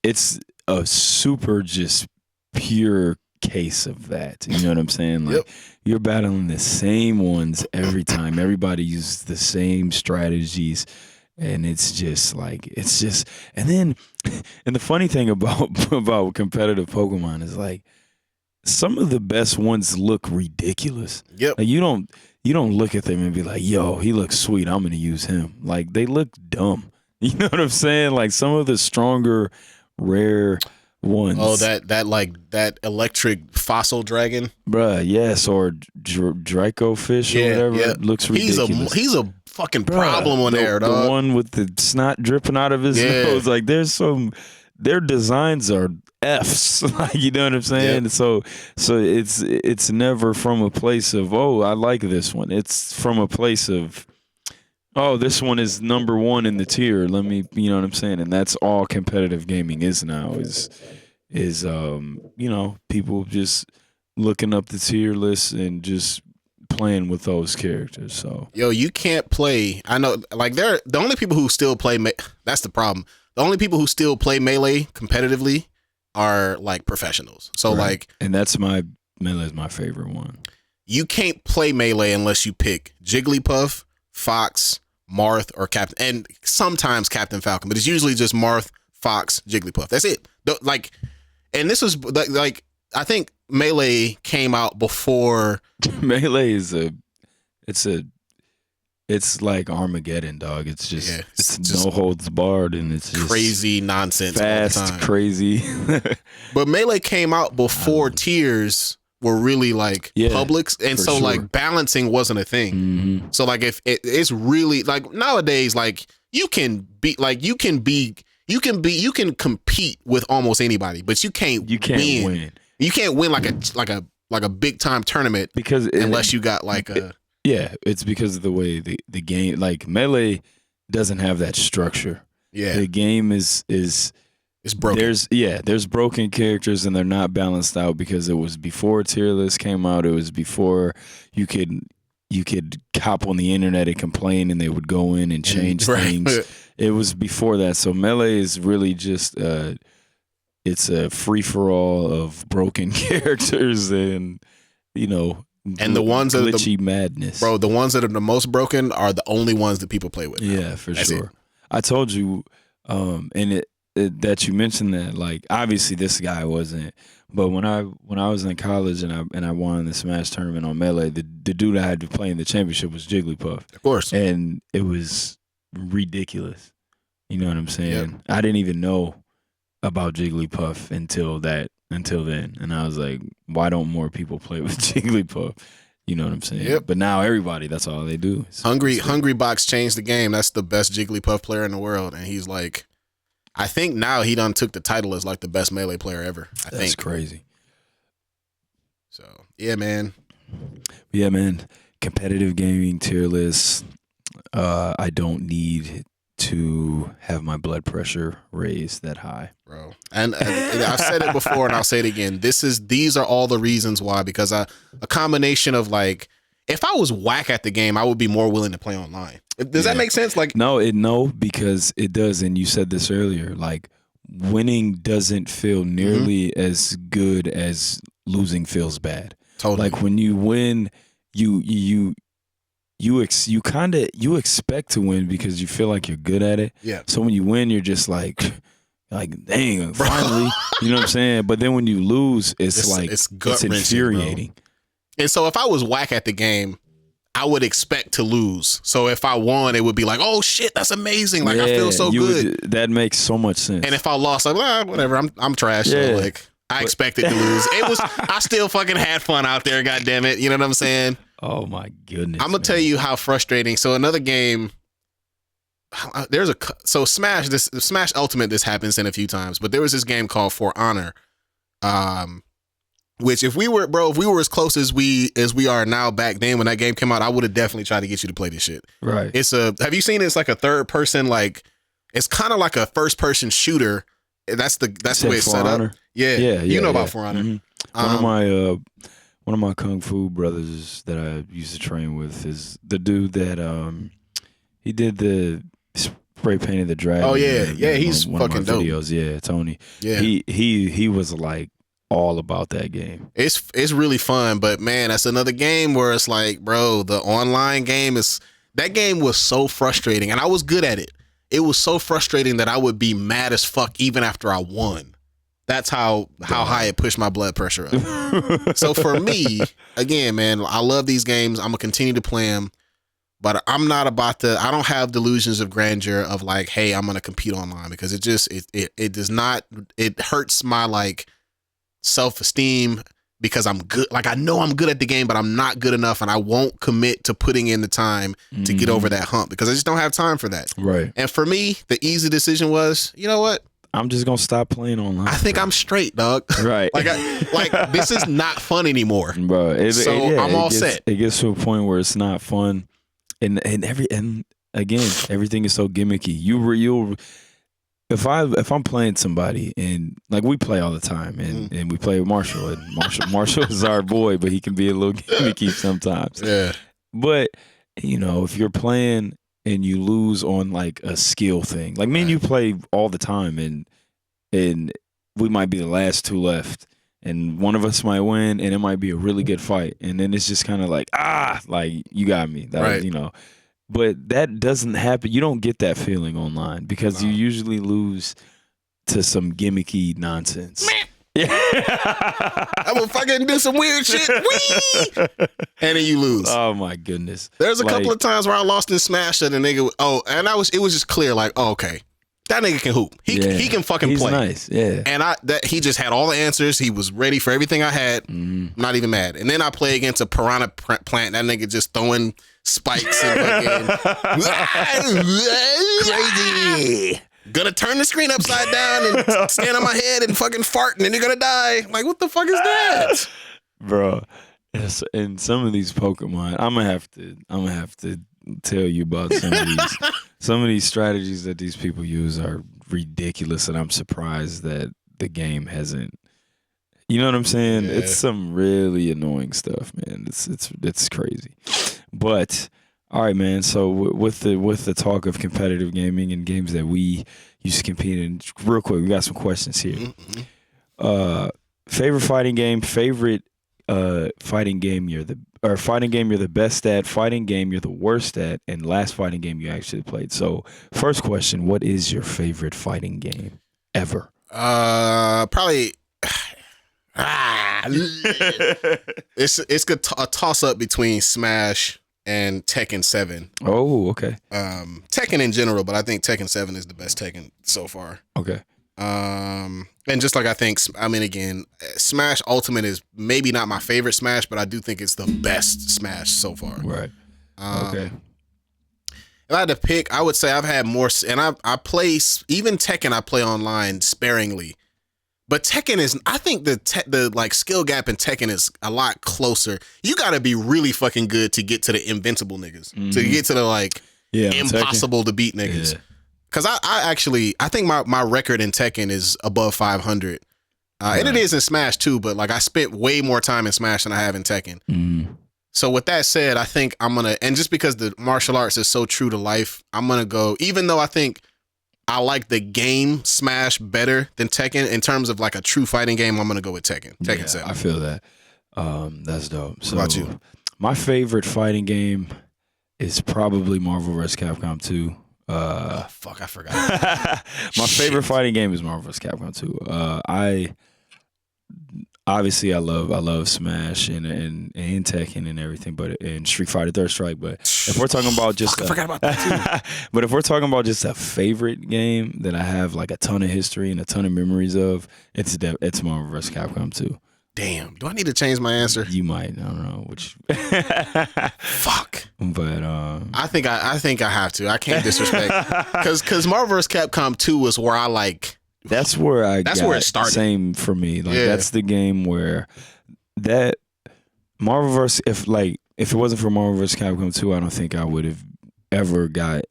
it's a super just pure case of that. You know what I'm saying? Like you're battling the same ones every time. Everybody uses the same strategies, and it's just and the funny thing about competitive Pokemon is like some of the best ones look ridiculous. Like you don't look at them and be like, yo, he looks sweet, I'm gonna use him. Like they look dumb. You know what I'm saying? Like some of the stronger rare ones. Oh, that electric fossil dragon, bruh. Yes, or Draco fish or whatever. It looks ridiculous. He's a fucking problem on there, dog. The one with the snot dripping out of his nose. Like their designs are F's. Like you know what I'm saying? So it's never from a place of, oh, I like this one. It's from a place of, oh, this one is number one in the tier. Let me, you know what I'm saying? And that's all competitive gaming is now is people just looking up the tier list and just playing with those characters. So, yo, you can't play. I know, like the only people who still play. That's the problem. The only people who still play Melee competitively are like professionals. So and Melee is my favorite one. You can't play Melee unless you pick Jigglypuff, Fox, Marth, or Captain, and sometimes Captain Falcon, but it's usually just Marth, Fox, Jigglypuff. That's it. And this was like I think Melee came out before. Melee is it's like Armageddon, dog. It's just it's no holds barred, and it's just crazy nonsense, fast, all the time. Crazy. But Melee came out before tiers were really public, and so like balancing wasn't a thing. So like if it's really like nowadays, like you can compete with almost anybody, but you can't win. You can't win like a big time tournament because unless you got like a. Yeah, it's because of the way the game, like Melee doesn't have that structure. Yeah. The game is it's broken. There's broken characters and they're not balanced out because it was before tier list came out. It was before you could cop on the internet and complain and they would go in and change things. It was before that. So Melee is really just it's a free for all of broken characters and and the ones that are glitchy madness, bro. The ones that are the most broken are the only ones that people play with. Yeah, for sure. I told you, and that you mentioned that. Like, obviously, this guy wasn't. But when I was in college and I won the Smash tournament on Melee, the dude I had to play in the championship was Jigglypuff, of course, and it was ridiculous. You know what I'm saying? Yep. I didn't even know about Jigglypuff until then, and I was like, why don't more people play with Jigglypuff? You know what I'm saying? Yep. But now everybody, that's all they do. Hungry Box changed the game. That's the best Jigglypuff player in the world, and he's like, I think now he done took the title as like the best Melee player ever. That's crazy. So yeah, man. Competitive gaming tier list. I don't need to have my blood pressure raised that high, bro. And I've said it before and I'll say it again. These are all the reasons why, because a combination of like, if I was whack at the game, I would be more willing to play online. Does that make sense? Like, no, because it does. And you said this earlier, like winning doesn't feel nearly as good as losing feels bad. Totally. Like when you win, you expect to win because you feel like you're good at it. Yeah. So when you win, you're just like dang, finally. You know what I'm saying? But then when you lose, it's infuriating. And so if I was whack at the game, I would expect to lose. So if I won, it would be like, oh shit, that's amazing. Like I feel so good. That makes so much sense. And if I lost, I'm like, whatever, I'm trash. So like I expected to lose. I still fucking had fun out there, god damn it. You know what I'm saying? Oh my goodness. I'm gonna tell you how frustrating. So another game, Smash Ultimate, this happens in a few times, but there was this game called For Honor. Which if we were as close as we are now back then when that game came out, I would have definitely tried to get you to play this shit. Right. Have you seen it? It's like a third person, like it's kind of like a first person shooter. That's the way it's set up. Yeah. You know about For Honor. Mm-hmm. One of my kung fu brothers that I used to train with is the dude that he did the spray painted the dragon. Oh yeah, he's one fucking of my dope. videos. Yeah, Tony. Yeah, he was like all about that game. It's really fun, but man, that's another game where it's like, bro, the online game that game was so frustrating, and I was good at it. It was so frustrating that I would be mad as fuck even after I won. That's how high it pushed my blood pressure up. So for me, again, man, I love these games. I'm gonna continue to play them, but I'm not about to. I don't have delusions of grandeur of like, hey, I'm gonna compete online, because it does not. It hurts my like self-esteem because I'm good. Like I know I'm good at the game, but I'm not good enough, and I won't commit to putting in the time to get over that hump because I just don't have time for that. Right. And for me, the easy decision was, you know what? I'm just gonna stop playing online. I think I'm straight, dog. Right. like this is not fun anymore, bro. I'm all set. It gets to a point where it's not fun, and again, everything is so gimmicky. You'll if I'm playing somebody and like we play all the time, and we play with Marshall, and Marshall is our boy, but he can be a little gimmicky sometimes. Yeah. But if you're playing and you lose on like a skill thing, like me and you play all the time, and we might be the last two left, and one of us might win, and it might be a really good fight, and then it's just kind of like you got me, that, But that doesn't happen. You don't get that feeling online because you usually lose to some gimmicky nonsense. I'm gonna fucking do some weird shit. Whee! And then you lose. Oh my goodness. There's a couple of times where I lost in Smash and the nigga. It was just clear, like, okay, that nigga can hoop. He can fucking He's play. Nice, yeah. And he just had all the answers. He was ready for everything I had. Not even mad. And then I play against a piranha plant. That nigga just throwing spikes and fucking crazy. Gonna turn the screen upside down and stand on my head and fucking fart, and then you're gonna die. Like, what the fuck is that, bro? And some of these Pokemon, I'm gonna have to tell you about some of these strategies that these people use are ridiculous, and I'm surprised that the game hasn't. You know what I'm saying? Yeah. It's some really annoying stuff, man. It's crazy. But all right, man. So with the talk of competitive gaming and games that we used to compete in, real quick, we got some questions here. Mm-hmm. Favorite fighting game, favorite fighting game you're the best at, fighting game you're the worst at, and last fighting game you actually played. So first question, what is your favorite fighting game ever? Probably it's a toss up between Smash and Tekken 7. Oh, okay. Tekken in general, but I think Tekken 7 is the best Tekken so far. Okay. And just like again, Smash Ultimate is maybe not my favorite Smash, but I do think it's the best Smash so far. Right. Okay. If I had to pick, I would say I've had more, and I play, even Tekken I play online sparingly. But Tekken is, I think the like skill gap in Tekken is a lot closer. You got to be really fucking good to get to the invincible niggas, to get to the like impossible to beat niggas. Yeah. Cause I think my record in Tekken is above 500, and it is in Smash too. But like I spent way more time in Smash than I have in Tekken. So with that said, I think I'm gonna, and just because the martial arts is so true to life, I'm gonna go. Even though I think I like the game Smash better than Tekken. In terms of like a true fighting game, I'm gonna go with Tekken. Tekken 7. I feel that. That's dope. So, what about you? My favorite fighting game is probably Marvel vs. Capcom 2. Fuck, I forgot. My favorite fighting game is Marvel vs. Capcom 2. I love Smash and Tekken and everything, but and Street Fighter Third Strike. But if we're talking about just I forgot about that too. But if we're talking about just a favorite game that I have like a ton of history and a ton of memories of, it's Marvel vs. Capcom 2. Damn, do I need to change my answer? You might. I don't know which. Fuck. But I think I have to. I can't disrespect because Marvel vs. Capcom 2 was where I like. That's where it started. Same for me. Like that's the game where that Marvel vs. If it wasn't for Marvel vs. Capcom 2, I don't think I would have ever got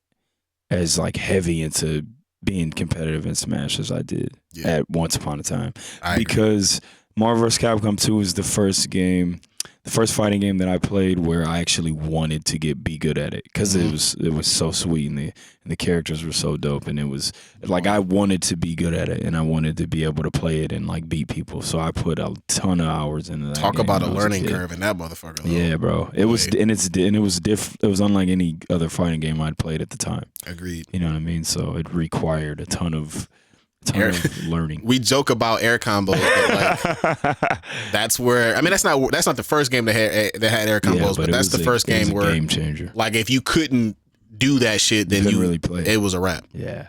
as like heavy into being competitive in Smash as I did at once upon a time. Because Marvel vs. Capcom 2 is the first fighting game that I played where I actually wanted to be good at it because it was so sweet and the characters were so dope, and it was like I wanted to be good at it and I wanted to be able to play it and like beat people. So I put a ton of hours into that. Talk about a learning curve in that motherfucker. Though. Yeah, bro. It was It was unlike any other fighting game I'd played at the time. Agreed. You know what I mean? So it required a ton of learning. We joke about air combos, but like that's where that's not the first game that had air combos, but that's the first game where game changer. Like if you couldn't do that shit, then you really play. It was a wrap. Yeah.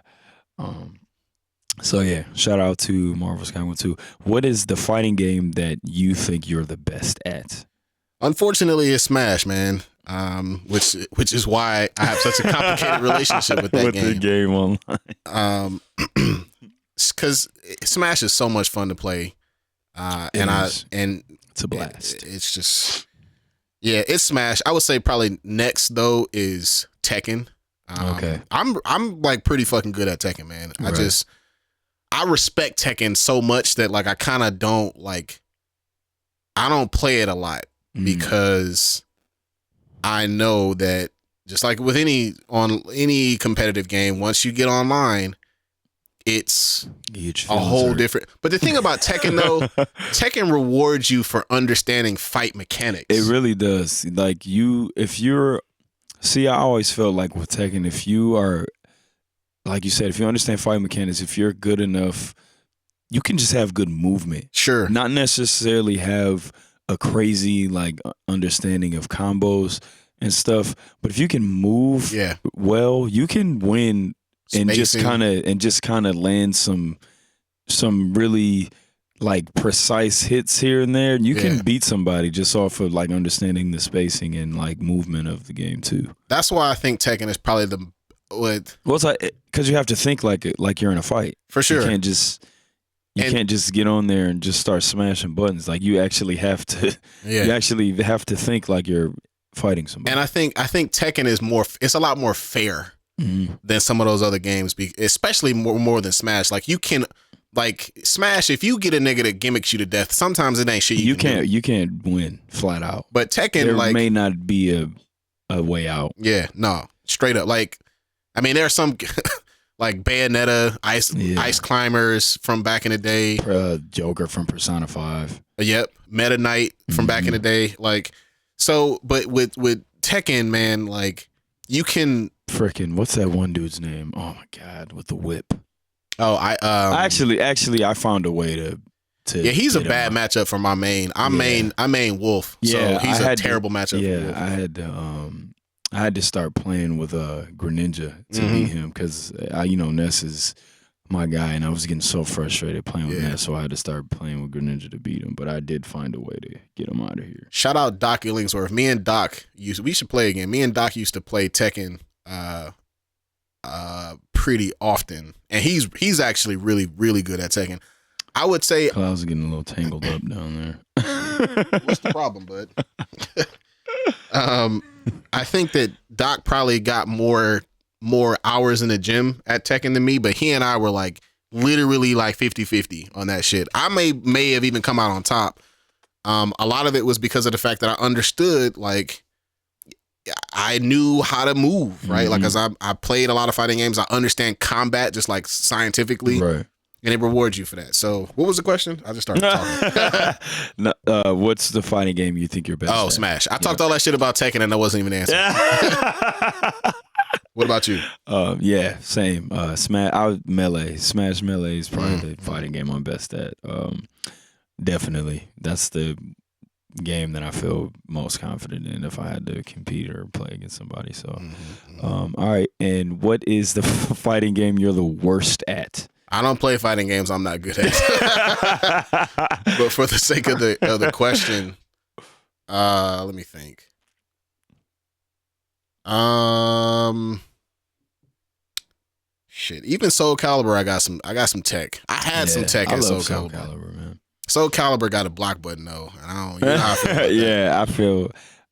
So yeah, shout out to Marvel vs. Capcom 2. What is the fighting game that you think you're the best at? Unfortunately, it's Smash, man. Which is why I have such a complicated relationship with that game. With the game online. Because Smash is so much fun to play, and it's a blast. It's just it's Smash. I would say probably next though is Tekken. Okay, I'm like pretty fucking good at Tekken, man. Right. I respect Tekken so much that like I kind of don't play it a lot because I know that just like with any competitive game, once you get online, it's a whole different. But the thing about Tekken though, Tekken rewards you for understanding fight mechanics. It really does. Like I always felt like with Tekken, if you are, like you said, if you understand fight mechanics, if you're good enough, you can just have good movement. Sure. Not necessarily have a crazy like understanding of combos and stuff, but if you can move well, you can win. And just kind of land some really like precise hits here and there. You can beat somebody just off of like understanding the spacing and like movement of the game too. That's why I think Tekken is probably well, it's like because you have to think like you're in a fight for sure. You can't just get on there and just start smashing buttons. Like you actually have to. You actually have to think like you're fighting somebody. And I think Tekken is it's a lot more fair. Than some of those other games, especially more than Smash. Like you can, like Smash, if you get a nigga that gimmicks you to death, sometimes it ain't shit. You can't win flat out. But Tekken, there may not be a way out. Yeah, no, straight up. Like, I mean, there are some like Bayonetta, Ice Climbers from back in the day, Joker from Persona 5. Yep, Meta Knight from back in the day. Like, so, but with Tekken, man, like you can. Frickin', what's that one dude's name? Oh my god, with the whip. Oh, actually, I found a way to. Yeah, he's a bad matchup for my main. I main Wolf. Yeah, so he's a terrible matchup. Yeah, for Wolf. I had to start playing with Greninja to beat him because Ness is my guy, and I was getting so frustrated playing with Ness, so I had to start playing with Greninja to beat him. But I did find a way to get him out of here. Shout out Doc Illingsworth. Me and Doc we should play again. Me and Doc used to play Tekken pretty often, and he's actually really, really good at Tekken. I would say Clouds are getting a little tangled up down there. What's the problem, bud? I think that Doc probably got more hours in the gym at Tekken than me, but he and I were like literally like 50-50 on that shit. I may have even come out on top. A lot of it was because of the fact that I understood like I knew how to move, right? Like, Mhm. as I played a lot of fighting games, I understand combat just like scientifically, Right. and it rewards you for that. So, what was the question? I just started talking. No, what's the fighting game you think you're best Oh, at? Smash. I talked all that shit about Tekken and I wasn't even answering. What about you? Yeah, same. Smash Melee. Smash Melee is probably the fighting game I'm best at. Definitely. That's the game that I feel most confident in if I had to compete or play against somebody. So, all right. And what is the fighting game you're the worst at? I don't play fighting games I'm not good at. But for the sake of the question, let me think. Shit. Even Soul Calibur, I got some tech. I had some tech at Soul Soul Calibur. Calibur, man. Soul Calibur got a block button though, and I don't. You know how I feel about that. Yeah, I feel,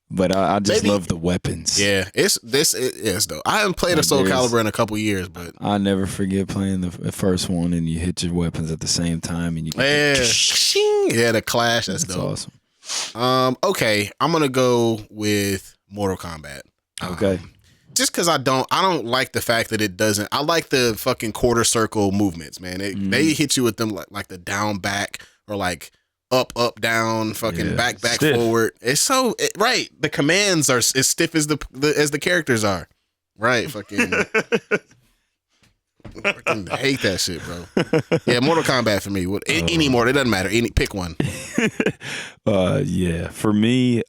but I just Maybe- love the weapons. Yeah, it is though. I haven't played a Soul Calibur in a couple years, but I never forget playing the first one and you hit your weapons at the same time and you yeah, get yeah, the clash. That's dope. awesome. Okay, I'm gonna go with Mortal Kombat. Okay. Just because I don't like the fact that it doesn't. I like the fucking quarter circle movements, man. They hit you with them like the down back or like up down, fucking back Stiff. forward. It's so right. The commands are as stiff as the characters are. Right, fucking. Fucking hate that shit, bro. Yeah, Mortal Kombat for me. Any more, it doesn't matter. Pick one. Yeah, for me,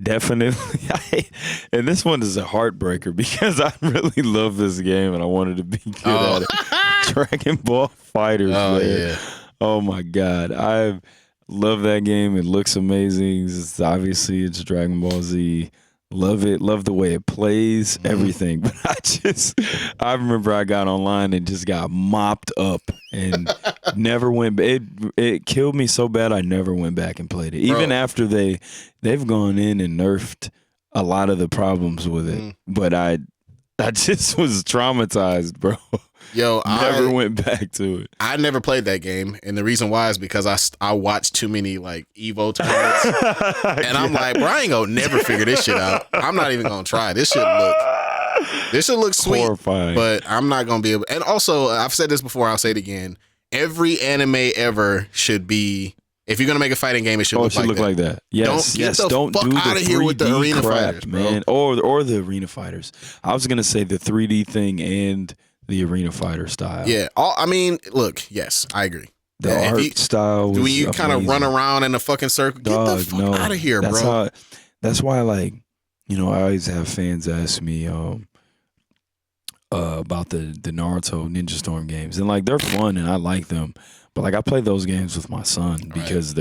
definitely. And this one is a heartbreaker because I really love this game and I wanted to be good at it. Dragon Ball Fighterz, Oh man. yeah. Oh my God, I love that game. It looks amazing. It's Dragon Ball Z. Love it. Love the way it plays, everything. But I remember I got online and just got mopped up and never went. It killed me so bad I never went back and played it. Even after they've gone in and nerfed a lot of the problems with it. But I just was traumatized, bro. Yo, never went back to it. I never played that game, and the reason why is because I watched too many like Evo tournaments, and I'm like, bro, I ain't gonna never figure this shit out. I'm not even gonna try. This should look sweet, Horrifying. but I'm not gonna be able. And also, I've said this before. I'll say it again. Every anime ever should be. If you're gonna make a fighting game, it should look like that. Yes, don't fuck do the outta here with the 3D arena crap, fighters, bro. man, or the arena fighters. I was gonna say the 3D thing and the arena fighter style. Yeah, I mean, look, yes, I agree. The If art style was when you kind of run amazing. around in a fucking circle, get Dog, the fuck no. out of here, That's bro. That's why, like, I always have fans ask me about the Naruto Ninja Storm games, and like they're fun and I like them, but like I play those games with my son because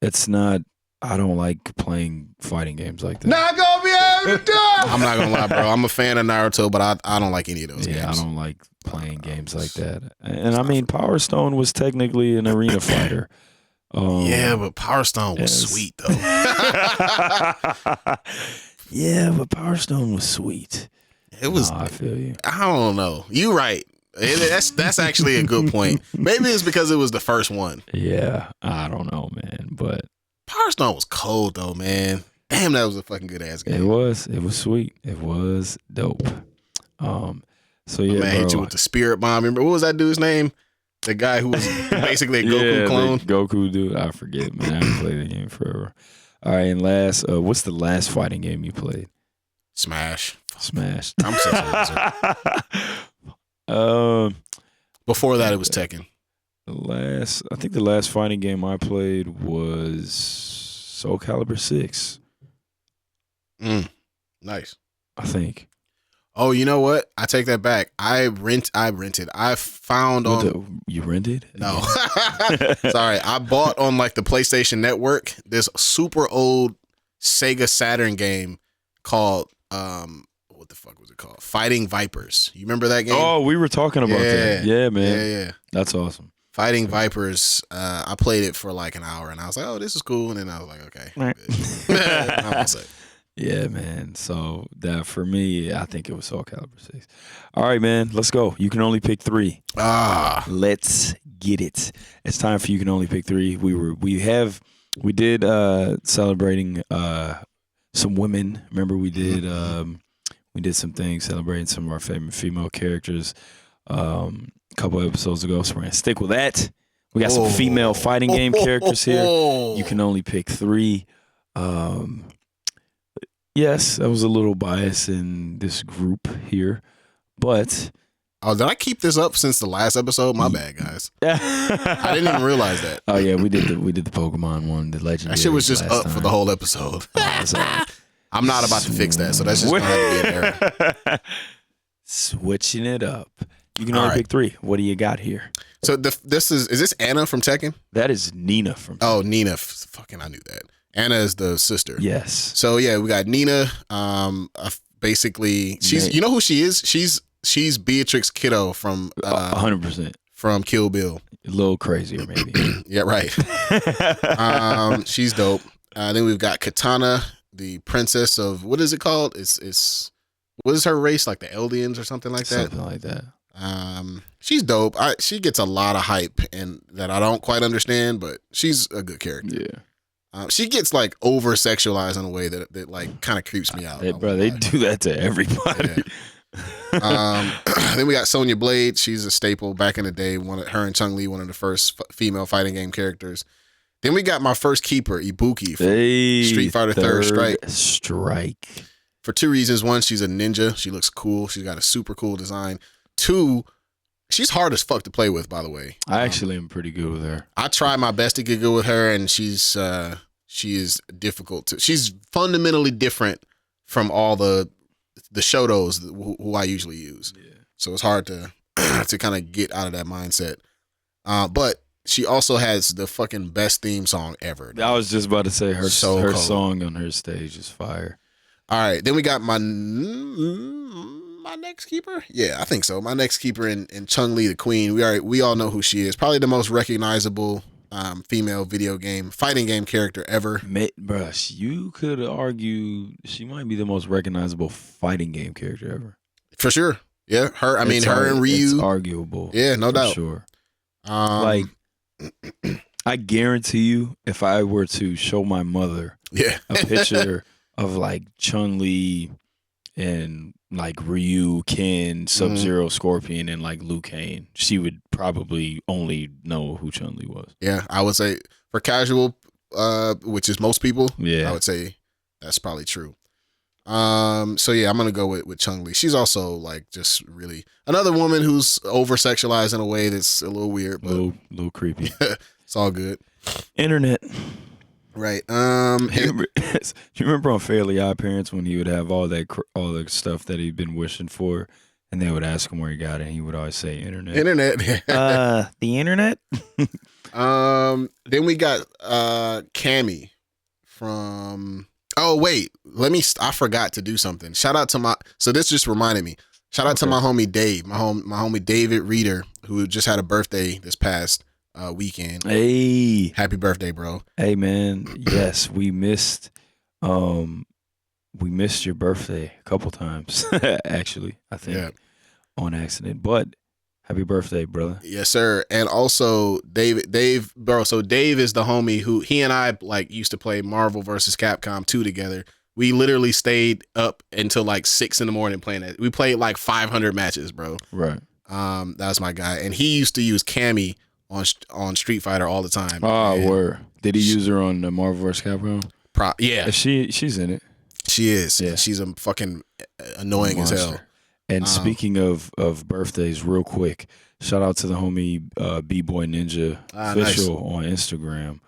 it's not. I don't like playing fighting games like that. Not gonna be able to do it. I'm not gonna lie, bro. I'm a fan of Naruto, but I don't like any of those games. Yeah, I don't like playing games like that. And I mean, Power Stone was technically an arena fighter. Yeah, but Power Stone was sweet though. Yeah, but Power Stone was sweet. It was. I feel you. I don't know. You right. That's actually a good point. Maybe it's because it was the first one. Yeah, I don't know, man, but Power Stone was cold though, man. Damn, that was a fucking good ass game. it was sweet. It was dope. So yeah, man, hit you with the spirit bomb. Remember what was that dude's name? The guy who was basically a Goku clone. The Goku dude. I forget, man. I haven't played the game forever. All right, and last, what's the last fighting game you played? Smash. I'm such a loser. Before that, it was Tekken. I think the last fighting game I played was Soul Calibur 6. Nice. I think. Oh, you know what? I take that back. I rented. I found on. You rented? No. Sorry. I bought on like the PlayStation Network this super old Sega Saturn game called what the fuck was it called? Fighting Vipers. You remember that game? Oh, we were talking about that. Yeah, man. Yeah. That's awesome. Fighting Vipers. I played it for like an hour and I was like, oh, this is cool. And then I was like, okay. Right. Yeah, man. So that for me, I think it was Soul Calibur 6. All right, man. Let's go. You can only pick 3. Let's get it. It's time for You Can Only Pick 3. We did celebrating some women. Remember we did some things celebrating some of our favorite female characters a couple episodes ago. So we're gonna stick with that. We got some female fighting game characters here. You can only pick 3. Yes, I was a little biased in this group here, but did I keep this up since the last episode? My bad, guys. I didn't even realize that. Oh yeah, we did the Pokemon one, the legendary. That shit was just up for the whole episode. I'm not about to fix that, so that's just gonna have to be an error. Switching it up. You can only pick 3. What do you got here? So this is this Anna from Tekken? That is Nina from Tekken. Oh, Nina. Fucking, I knew that. Anna is the sister. Yes. So yeah, we got Nina. Basically, you know who she is? She's Beatrix Kiddo from 100% from Kill Bill. A little crazier, maybe. Yeah, right. She's dope. Then we've got Katana, the princess of, what is it called? It's what is her race? Like the Eldians or something like that. Something like that. She's dope. She gets a lot of hype and that I don't quite understand, but she's a good character. Yeah. She gets like over sexualized in a way that like kind of creeps me out. Hey, bro, they do that to everybody. Yeah. Then we got Sonia Blade. She's a staple back in the day. Her and Chun-Li, one of the first female fighting game characters. Then we got my first keeper, Ibuki from Street Fighter Third Strike. For 2 reasons. 1, she's a ninja. She looks cool. She's got a super cool design. 2, she's hard as fuck to play with, by the way. I actually am pretty good with her. I try my best to get good with her, and she is difficult to. She's fundamentally different from all the Shotos who I usually use. Yeah. So it's hard to to kind of get out of that mindset. But she also has the fucking best theme song ever. I was just about to say her song on her stage is fire. All right, then we got my next keeper. Yeah, I think so. My next keeper in Chun-Li, the Queen. We all know who she is. Probably the most recognizable female fighting game character ever. Bruh, you could argue she might be the most recognizable fighting game character ever. For sure. Yeah, her. I mean, her and Ryu. It's arguable. Yeah, no doubt. Sure. Like, I guarantee you, if I were to show my mother a picture of like Chun-Li and like Ryu, Ken, Sub-Zero, Scorpion, and like Liu Kang, she would probably only know who Chun-Li was. Yeah, I would say for casual, which is most people, I would say that's probably true. So yeah, I'm gonna go with Chun-Li. She's also like just really another woman who's over sexualized in a way that's a little weird, but a little creepy. It's all good. Internet. Right. Do you remember on Fairly Odd Parents when he would have all the stuff that he'd been wishing for, and they would ask him where he got it, and he would always say internet. The internet. Then we got Cammy from. Oh wait, I forgot to do something. Shout out to so this just reminded me. Shout out to my homie Dave, my homie David Reeder, who just had a birthday this past weekend. Hey, happy birthday, bro. Hey man, yes, we missed your birthday a couple times actually, I think, on accident, but happy birthday, brother. Yes, sir. And also Dave, bro. So Dave is the homie who he and I like used to play Marvel vs. Capcom 2 together. We literally stayed up until like 6 a.m. playing it. We played like 500 matches, bro. Right. That was my guy, and he used to use Cammy on Street Fighter all the time. Oh, word. Did he use her on the Marvel vs. Capcom? Yeah. She's in it. She is. Yeah. She's a fucking annoying as hell. And speaking of birthdays, real quick, shout out to the homie B-Boy Ninja official on Instagram.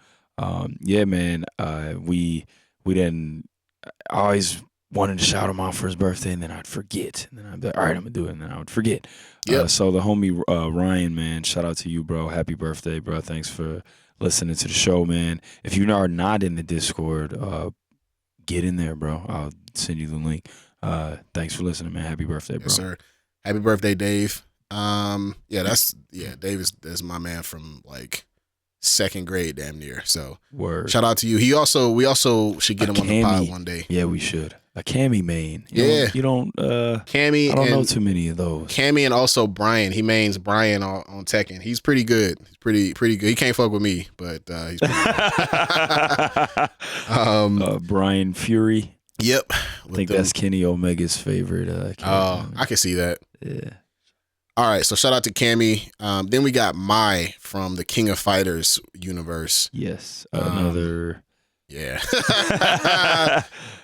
Yeah, man. We didn't. I always wanted to shout him out for his birthday, and then I'd forget. And then I'd be like, all right, I'm gonna do it, and then I would forget. Yep. So the homie Ryan, man, shout out to you, bro. Happy birthday, bro. Thanks for listening to the show, man. If you are not in the Discord, get in there, bro. I'll send you the link. Thanks for listening, man. Happy birthday, bro. Yes, sir. Happy birthday, Dave. Dave is my man from like 2nd grade, damn near. So word. Shout out to you. We also should get him on the pod one day. Yeah, we should. A Cammy main. You don't Cammy. I don't know too many of those. Cammy and also Brian. He mains Brian on Tekken. He's pretty good. He's pretty good. He can't fuck with me, but he's pretty good. Brian Fury. Yep. I think that's Kenny Omega's favorite character. Oh, I can see that. Yeah. All right, so shout out to Cammy. Then we got Mai from the King of Fighters universe. Yes, another. Yeah.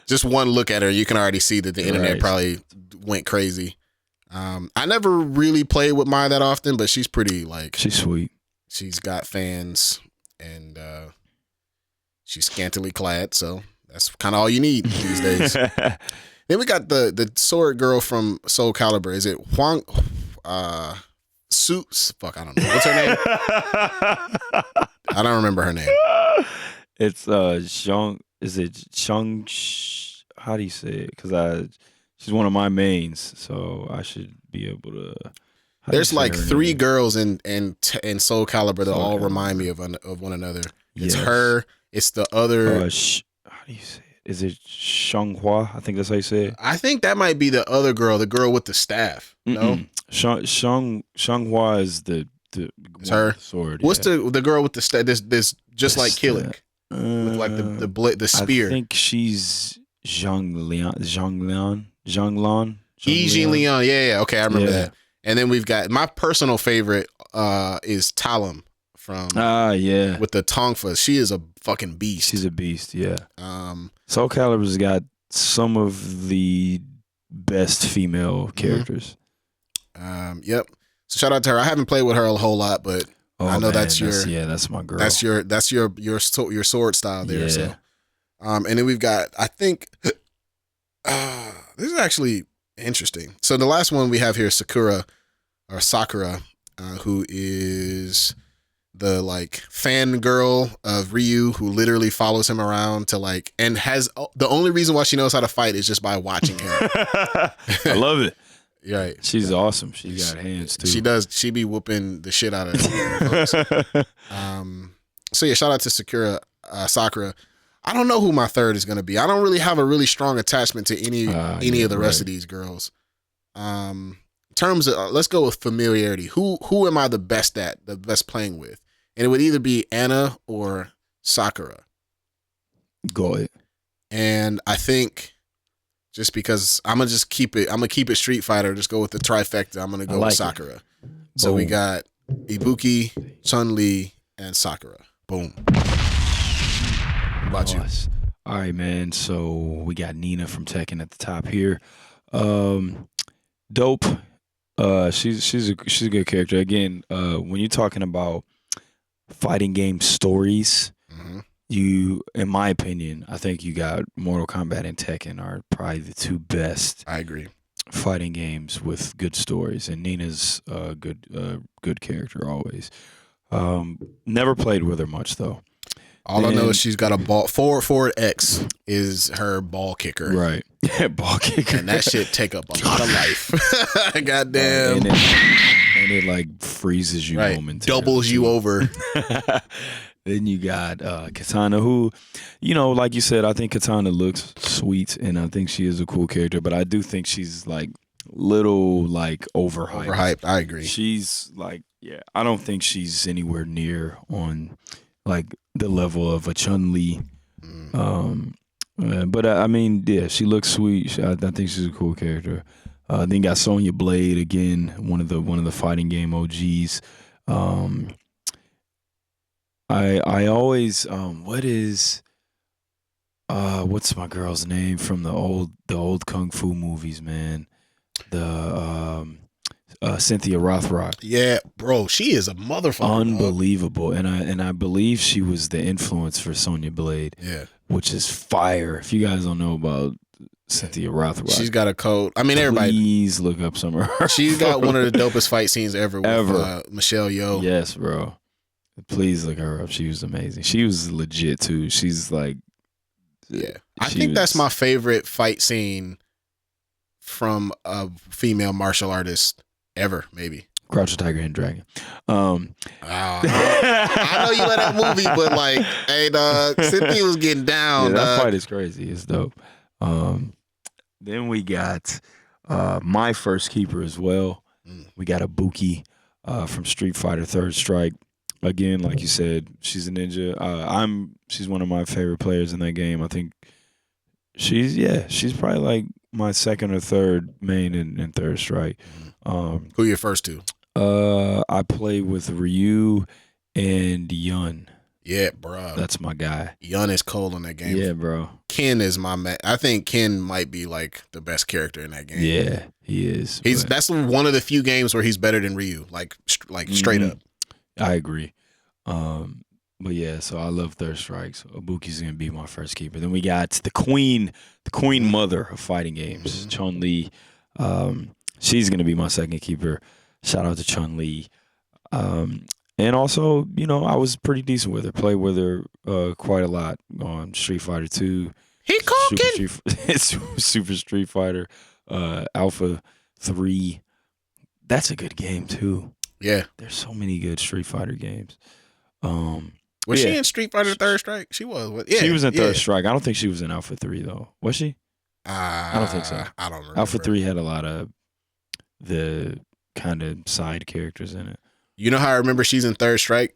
Just one look at her, you can already see that the internet probably went crazy. I never really played with Mai that often, but she's pretty she's sweet. She's got fans, and she's scantily clad, so that's kind of all you need these days. Then we got the sword girl from Soul Calibur. Is it Huang? Suits? Fuck, I don't know. What's her name? I don't remember her name. It's Zhang. Is it Zhang? How do you say it? Because she's one of my mains, so I should be able to. There's like 3 girls in Soul Calibur that all remind me of one another. It's her. It's the other. How do you say it? Is it Shanghua? I think that's how you say it. I think that might be the other girl, the girl with the staff. No, Shanghua is the it's her sword. What's the girl with the staff? This just like Killick with like the spear. I think she's Zhang Lan. Yi Leon. Yeah. Okay, I remember that. And then we've got my personal favorite is Talim from with the Tongfa. She is a fucking beast. She's a beast, yeah. Soul Calibur's got some of the best female characters. Yep. So shout out to her. I haven't played with her a whole lot, but I know that's my girl. That's your sword style there. Yeah. So, and then we've got, I think, this is actually interesting. So the last one we have here is Sakura, who is the fangirl of Ryu, who literally follows him around to and has the only reason why she knows how to fight is just by watching him. I love it. Right. She's awesome. She's got hands too. She does. She be whooping the shit out of folks. So yeah, shout out to Sakura. I don't know who my third is gonna be. I don't really have a really strong attachment to any of the rest of these girls. In terms of let's go with familiarity. Who am I the best playing with? And it would either be Anna or Sakura. Go ahead. And I think just because I'm gonna keep it Street Fighter, just go with the trifecta. I'm gonna go with Sakura. So we got Ibuki, Chun-Li, and Sakura. Boom. What about you? All right, man. So we got Nina from Tekken at the top here. Dope. She's a good character. Again, when you're talking about fighting game stories, you, in my opinion, I think you got Mortal Kombat and Tekken are probably the 2 best. I agree. Fighting games with good stories, and Nina's a good character always. Never played with her much though. All I know is she's got a ball. Forward X is her ball kicker. Right. Ball kicker. And that shit take up a lot of life. Goddamn. And it freezes you momentarily. Doubles you over. Then you got Katana, who, like you said, I think Katana looks sweet, and I think she is a cool character, but I do think she's little overhyped. Overhyped, I agree. She's I don't think she's anywhere near on the level of a Chun-Li. But I mean, yeah, she looks sweet. I think she's a cool character. Then you got Sonya Blade again, one of the fighting game OGs. I always what's my girl's name from the old kung fu movies, man? Cynthia Rothrock. Yeah, bro, she is a motherfucker. Unbelievable. And I believe she was the influence for Sonya Blade. Yeah. Which is fire. If you guys don't know about Cynthia Rothrock, she's got a code. I mean, everybody. Please look up some of her. She's got one of the dopest fight scenes ever. With, Michelle Yeoh. Yes, bro. Please look her up. She was amazing. She was legit too. She's yeah. I think that's my favorite fight scene from a female martial artist ever, maybe. Crouching Tiger, Hidden Dragon. I know you like that movie, but hey, dog, Cynthia was getting down. Yeah, that fight is crazy. It's dope. Then we got my first keeper as well. We got Ibuki from Street Fighter Third Strike. Again, like you said, she's a ninja. She's one of my favorite players in that game. I think She's probably like my second or third main in Third Strike. Who are your first two? I play with Ryu and Yun. Yeah, bro. That's my guy. Yun is cold in that game. Yeah, bro. Ken is my man. I think Ken might be like the best character in that game. Yeah, he is. That's one of the few games where he's better than Ryu, like straight up. I agree. But yeah, so I love Third Strike. So Ibuki's gonna be my first keeper. Then we got the queen mother of fighting games, Chun-Li. She's gonna be my second keeper. Shout out to Chun-Li. And also, I was pretty decent with her. Played with her quite a lot on Street Fighter 2. He cooking. Super Street Fighter, Alpha 3. That's a good game too. Yeah. There's so many good Street Fighter games. Was she in Street Fighter Third Strike? She was. Yeah, she was in Third Strike. I don't think she was in Alpha 3 though. Was she? I don't think so. I don't remember. Alpha 3 had a lot of the kind of side characters in it. You know how I remember she's in Third Strike?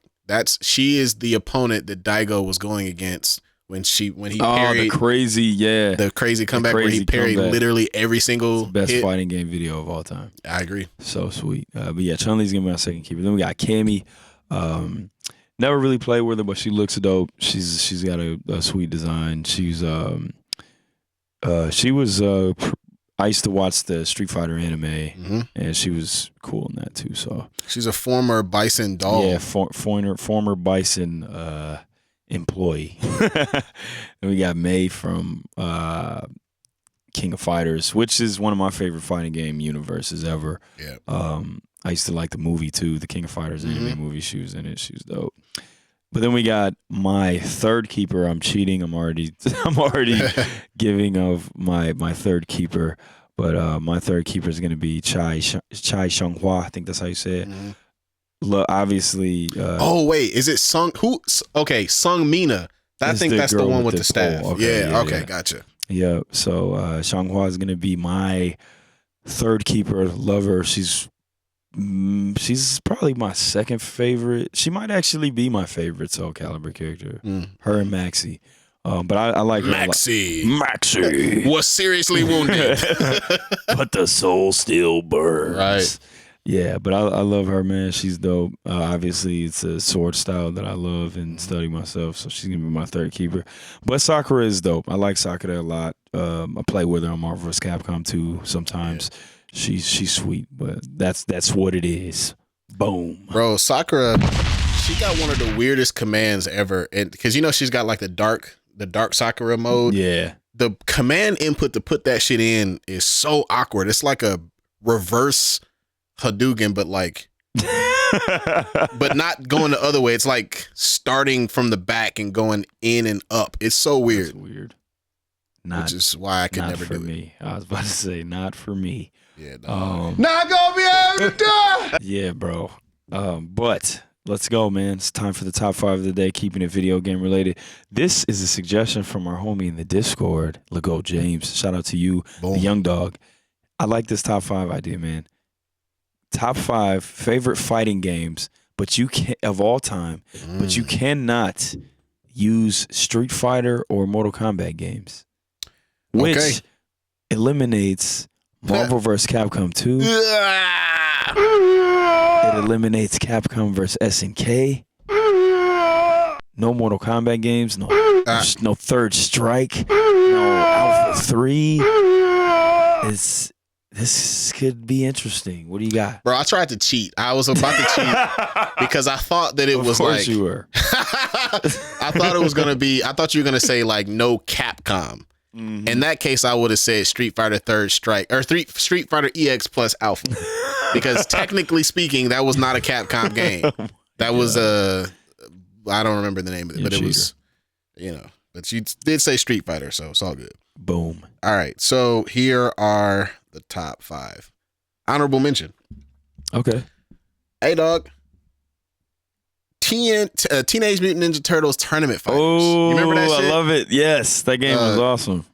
She is the opponent that Daigo was going against when he parried the crazy comeback where he parried literally every single best hit. fighting game video of all time. I agree. So sweet. But yeah, Chun-Li's gonna be my second keeper. Then we got Cammy. Never really played with her, but she looks dope. She's got a sweet design. I used to watch the Street Fighter anime, and she was cool in that too. So she's a former Bison doll. Yeah, former Bison employee. And we got Mei from King of Fighters, which is one of my favorite fighting game universes ever. Yeah. I used to like the movie too, the King of Fighters anime movie. She was in it. She was dope. But then we got my third keeper. I'm cheating. I'm already giving of my third keeper. But my third keeper is going to be Chai Xianghua. I think that's how you say it. Obviously. Oh wait, is it Sung? Who? Okay, Sung Mina. I think that's the one with the staff. Okay, yeah. Gotcha. Yeah. So Xianghua is going to be my third keeper. Love her. She's probably my second favorite. She might actually be my favorite Soul Calibur character. Her and Maxi. But I like Maxi was seriously wounded, but the soul still burns. Right. Yeah, but I love her, man. She's dope. Obviously, it's a sword style that I love and study myself, so she's gonna be my third keeper. But Sakura is dope. I like Sakura a lot. I play with her on Marvel vs. Capcom 2 sometimes. Yeah. She's sweet, but that's what it is. Boom. Bro, Sakura, she got one of the weirdest commands ever. And because she's got like the dark Sakura mode. Yeah. The command input to put that shit in is so awkward. It's like a reverse Hadouken, but like but not going the other way. It's like starting from the back and going in and up. It's so weird. That's weird. Which is why I could never do me. I was about to say, not for me. Yeah, not gonna be able to do it. Yeah, bro. But let's go, man. It's time for the top 5 of the day, keeping it video game related. This is a suggestion from our homie in the Discord, Lego James. Shout out to you, the young dog. I like this top 5 idea, man. Top 5 favorite fighting games, but you can of all time, but you cannot use Street Fighter or Mortal Kombat games, which eliminates Marvel vs. Capcom 2. It eliminates Capcom vs. SNK. No Mortal Kombat games. No Third Strike. No Alpha 3. This could be interesting. What do you got? Bro, I tried to cheat. I was about to cheat because I thought that it was like. Of course you were. I thought it was going to be. I thought you were going to say like no Capcom. In that case, I would have said Street Fighter Third Strike or Street Fighter EX plus Alpha, because technically speaking, that was not a Capcom game. That was I don't remember the name of it, but it was, But you did say Street Fighter, so it's all good. Boom. All right, so here are the top 5. Honorable mention. Okay. Hey, dog. Teenage Mutant Ninja Turtles Tournament Fighters. Oh, you remember that shit? I love it. Yes, that game was awesome.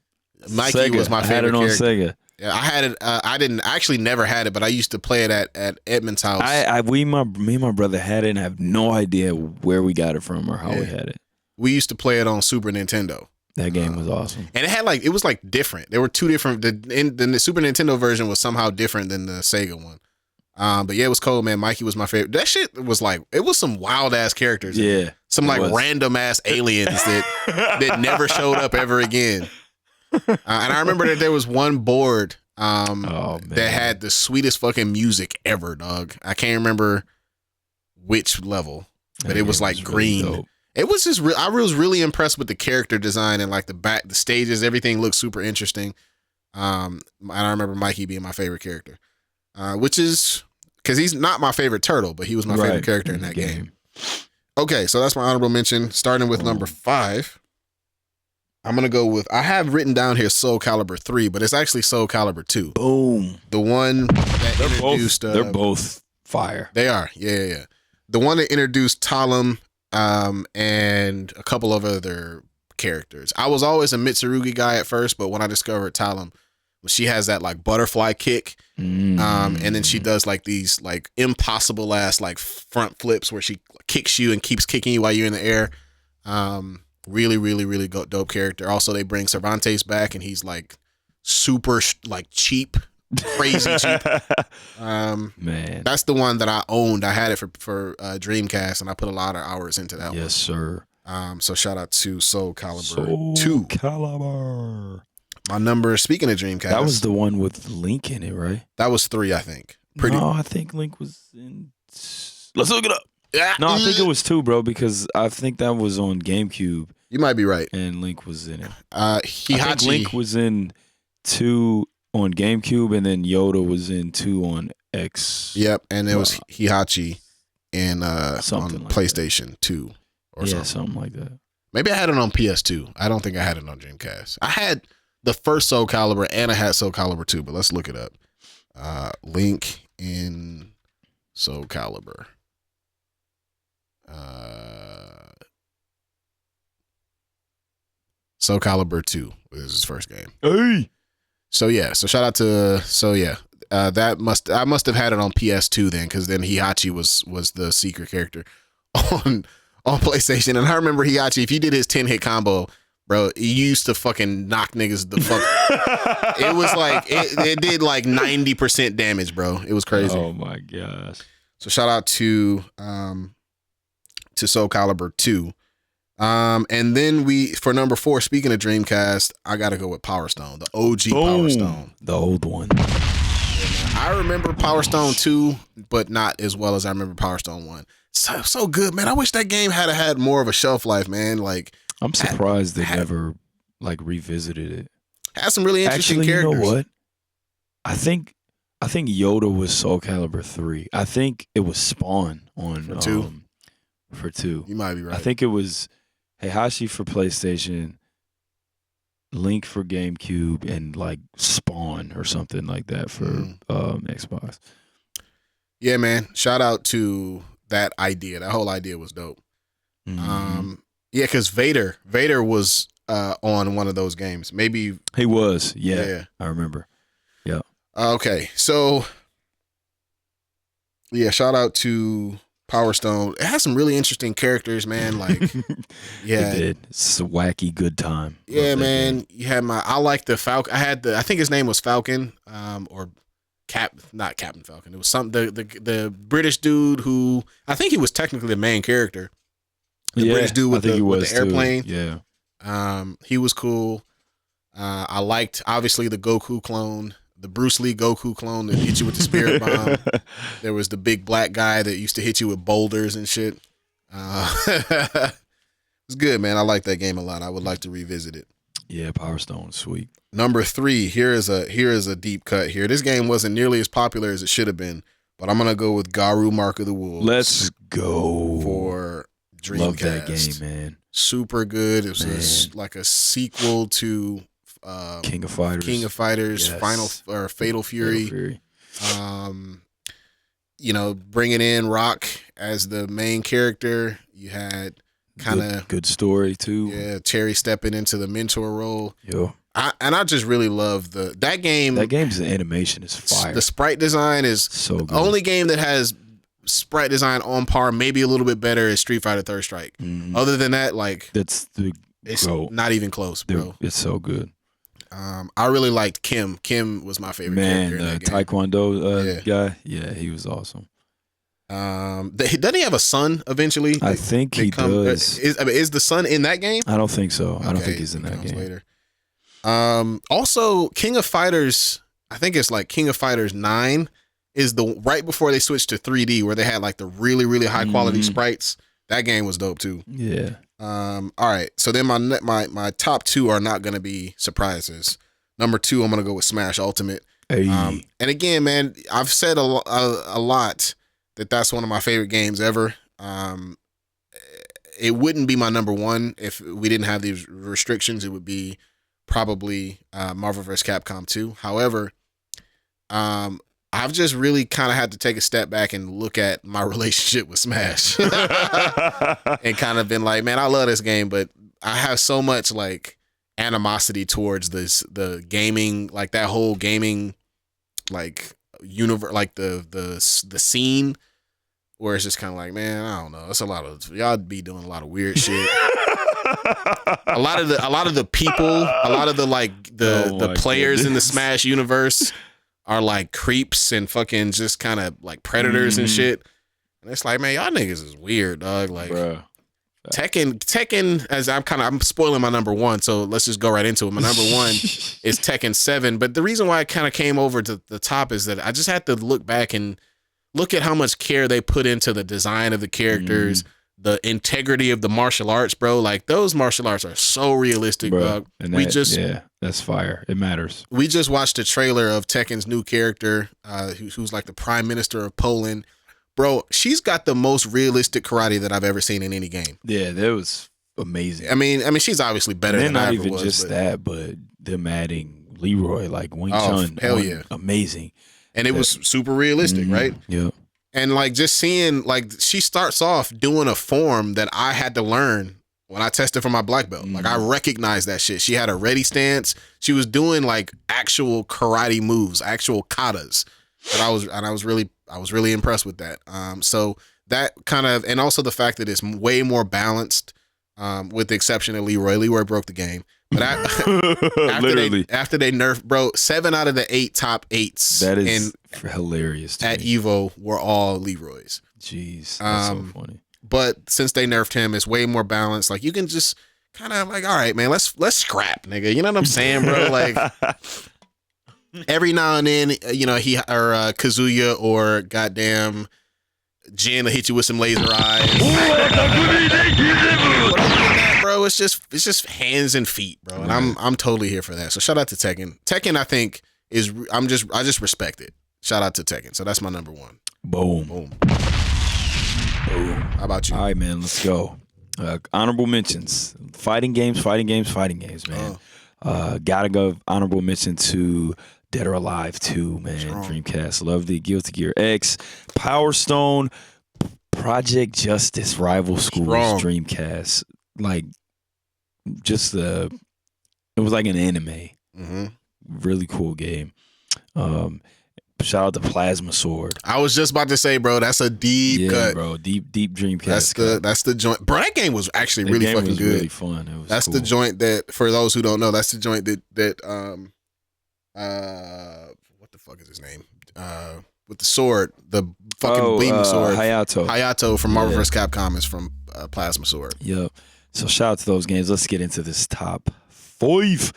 Mikey Sega. was my favorite character. I had it on Sega. Yeah, I had it. I actually never had it, but I used to play it at Edmund's house. Me and my brother had it, and I have no idea where we got it from or how we had it. We used to play it on Super Nintendo. That game was awesome. And it was like different. There were two different. The Super Nintendo version was somehow different than the Sega one. But yeah, it was cool, man. Mikey was my favorite. That shit was like, it was some wild ass characters. Yeah. Some like random ass aliens that never showed up ever again. And I remember that there was one board that had the sweetest fucking music ever, dog. I can't remember which level, but it was like green. Really, it was just I was really impressed with the character design and like the stages. Everything looked super interesting. And I remember Mikey being my favorite character, which is because he's not my favorite turtle, but he was my favorite character in that game. Okay, so that's my honorable mention. Starting with number 5, I'm gonna go with. I have written down here Soul Calibur 3, but it's actually Soul Calibur 2. Boom. The one that introduced. They're both fire. They are. Yeah. The one that introduced Talum. And a couple of other characters. I was always a Mitsurugi guy at first, but when I discovered Talum, she has that like butterfly kick, and then she does like these like impossible ass like front flips where she kicks you and keeps kicking you while you're in the air. Really dope character. Also, they bring Cervantes back, and he's like super like cheap. Crazy cheap. Man, that's the one that I owned. I had it for Dreamcast, and I put a lot of hours into that one. Yes, sir. So shout out to Soul Calibur 2. Calibur. My number. Speaking of Dreamcast, that was the one with Link in it, right? That was 3, I think. No, I think Link was in. Let's look it up. No, I think it was 2, bro, because I think that was on GameCube. You might be right. And Link was in it. I think Link was in 2. On GameCube, and then Yoda was in 2 on X. Yep, and it was Hihachi in on like PlayStation 2 or something like that. Maybe I had it on PS2. I don't think I had it on Dreamcast. I had the first Soul Calibur and I had Soul Calibur 2, but let's look it up. Link in Soul Calibur. Soul Calibur 2 was his first game. Hey. So shout out to I must have had it on PS2 then, because then Hihachi was the secret character on PlayStation. And I remember Hihachi, if you did his 10-hit combo, bro, he used to fucking knock niggas the fuck. It was like it did like 90% damage, bro. It was crazy. Oh my gosh. So shout out to Soul Calibur 2. And then for number 4, speaking of Dreamcast, I gotta go with Power Stone, the OG Power Stone, the old one. I remember Power Stone 2, but not as well as I remember Power Stone 1. So good, man. I wish that game had more of a shelf life, man. Like, I'm surprised they never like revisited it. Had some really interesting characters. You know what? I think Yoda was Soul Calibur 3. I think it was Spawn on for 2. You might be right. I think it was Heihachi for PlayStation, Link for GameCube, and like Spawn or something like that for Xbox. Yeah, man. Shout out to that idea. That whole idea was dope. Yeah, because Vader was on one of those games. Maybe he was. Yeah. I remember. Yeah. Okay, so yeah, shout out to Power Stone. It has some really interesting characters, man. Like, yeah, it did. It's a wacky good time. Yeah, man. You had I like the Falcon. I think his name was Falcon, or not Captain Falcon. It was the British dude who I think he was technically the main character. The British dude with the airplane. Too. Yeah. He was cool. I liked obviously the Goku clone. The Bruce Lee Goku clone that hit you with the spirit bomb. There was the big black guy that used to hit you with boulders and shit. It was good, man. I like that game a lot. I would like to revisit it. Yeah, Power Stone, sweet. Number 3, here is a deep cut here. This game wasn't nearly as popular as it should have been, but I'm gonna go with Garu Mark of the Wolves. Let's go for Dreamcast. Love that game, man. Super good. It was like a sequel to King of Fighters, yes. Fatal Fury. Bringing in Rock as the main character. You had kind of good story too. Yeah, Terry stepping into the mentor role. Yo, I just really love that game. That game's animation is fire. The sprite design is so good. The only game that has sprite design on par, maybe a little bit better, is Street Fighter Third Strike. Mm-hmm. Other than that, like that's the It's Bro. not even close, bro. Dude, it's so good. I really liked Kim. Kim was my favorite character in that game. Taekwondo guy. Yeah, he was awesome. Doesn't he have a son eventually? I think he does. Is the son in that game? I don't think so. Okay, I don't think he's in that game. Later. Also, King of Fighters, I think it's like King of Fighters 9 is the right before they switched to 3D where they had like the really, really high quality sprites. That game was dope too. Yeah. All right. So then my top 2 are not going to be surprises. Number 2, I'm going to go with Smash Ultimate. Hey. And again, man, I've said a lot that that's one of my favorite games ever. It wouldn't be my number 1 if we didn't have these restrictions. It would be probably Marvel vs. Capcom 2. However, I've just really kind of had to take a step back and look at my relationship with Smash and kind of been like, man, I love this game, but I have so much like animosity towards the gaming, like that whole gaming, like universe, like the scene where it's just kind of like, man, I don't know. It's a lot of, y'all be doing a lot of weird shit. a lot of the people, a lot of the like the players in the Smash universe are like creeps and fucking just kind of like predators and shit. And it's like, man, y'all niggas is weird, dog. Like, bruh. Tekken, as I'm spoiling my number 1, so let's just go right into it. My number 1 is Tekken 7. But the reason why I kind of came over to the top is that I just had to look back and look at how much care they put into the design of the characters, the integrity of the martial arts, bro. Like, those martial arts are so realistic, dog. And that's fire. It matters. We just watched a trailer of Tekken's new character, who's like the Prime Minister of Poland. Bro, she's got the most realistic karate that I've ever seen in any game. Yeah, that was amazing. I mean, she's obviously better than I ever was. Not even just that, but them adding Leroy, like Wing Chun. Hell yeah. Amazing. And it was super realistic, right? Yeah. And like just seeing, like, she starts off doing a form that I had to learn when I tested for my black belt. Like, I recognized that shit. She had a ready stance. She was doing like actual karate moves, actual katas. But I was really impressed with that. So that kind of, and also the fact that it's way more balanced, with the exception of Leroy. Leroy broke the game. But after they nerfed, bro, 7 out of the 8 top 8s that is hilarious at Evo were all Leroy's. Jeez, that's so funny. But since they nerfed him, it's way more balanced. Like, you can just kind of like, all right, man, let's scrap, nigga. You know what I'm saying, bro? Like, every now and then, you know, Kazuya or goddamn Jin will hit you with some laser eyes. Bro, it's just hands and feet, bro. And I'm totally here for that. So shout out to Tekken. Tekken, I think I just respect it. Shout out to Tekken. So that's my number 1. Boom. How about you? All right, man, let's go. Honorable mentions. Fighting games, man. Gotta go honorable mention to Dead or Alive 2, man. Strong. Dreamcast. Love the Guilty Gear X. Power Stone. Project Justice Rival Schools. Strong. Dreamcast. Like, just it was like an anime. Really cool game. Shout out to Plasma Sword. I was just about to say, bro, that's a deep cut, bro. Deep Dreamcast. That's the joint, bro. That game was actually really fucking good. Really fun. It was that's cool. the joint that, for those who don't know, that's the joint that what the fuck is his name? With the sword, the fucking beam sword. Hayato from Marvel vs. Capcom is from Plasma Sword. Yep. So shout out to those games. Let's get into this top 5.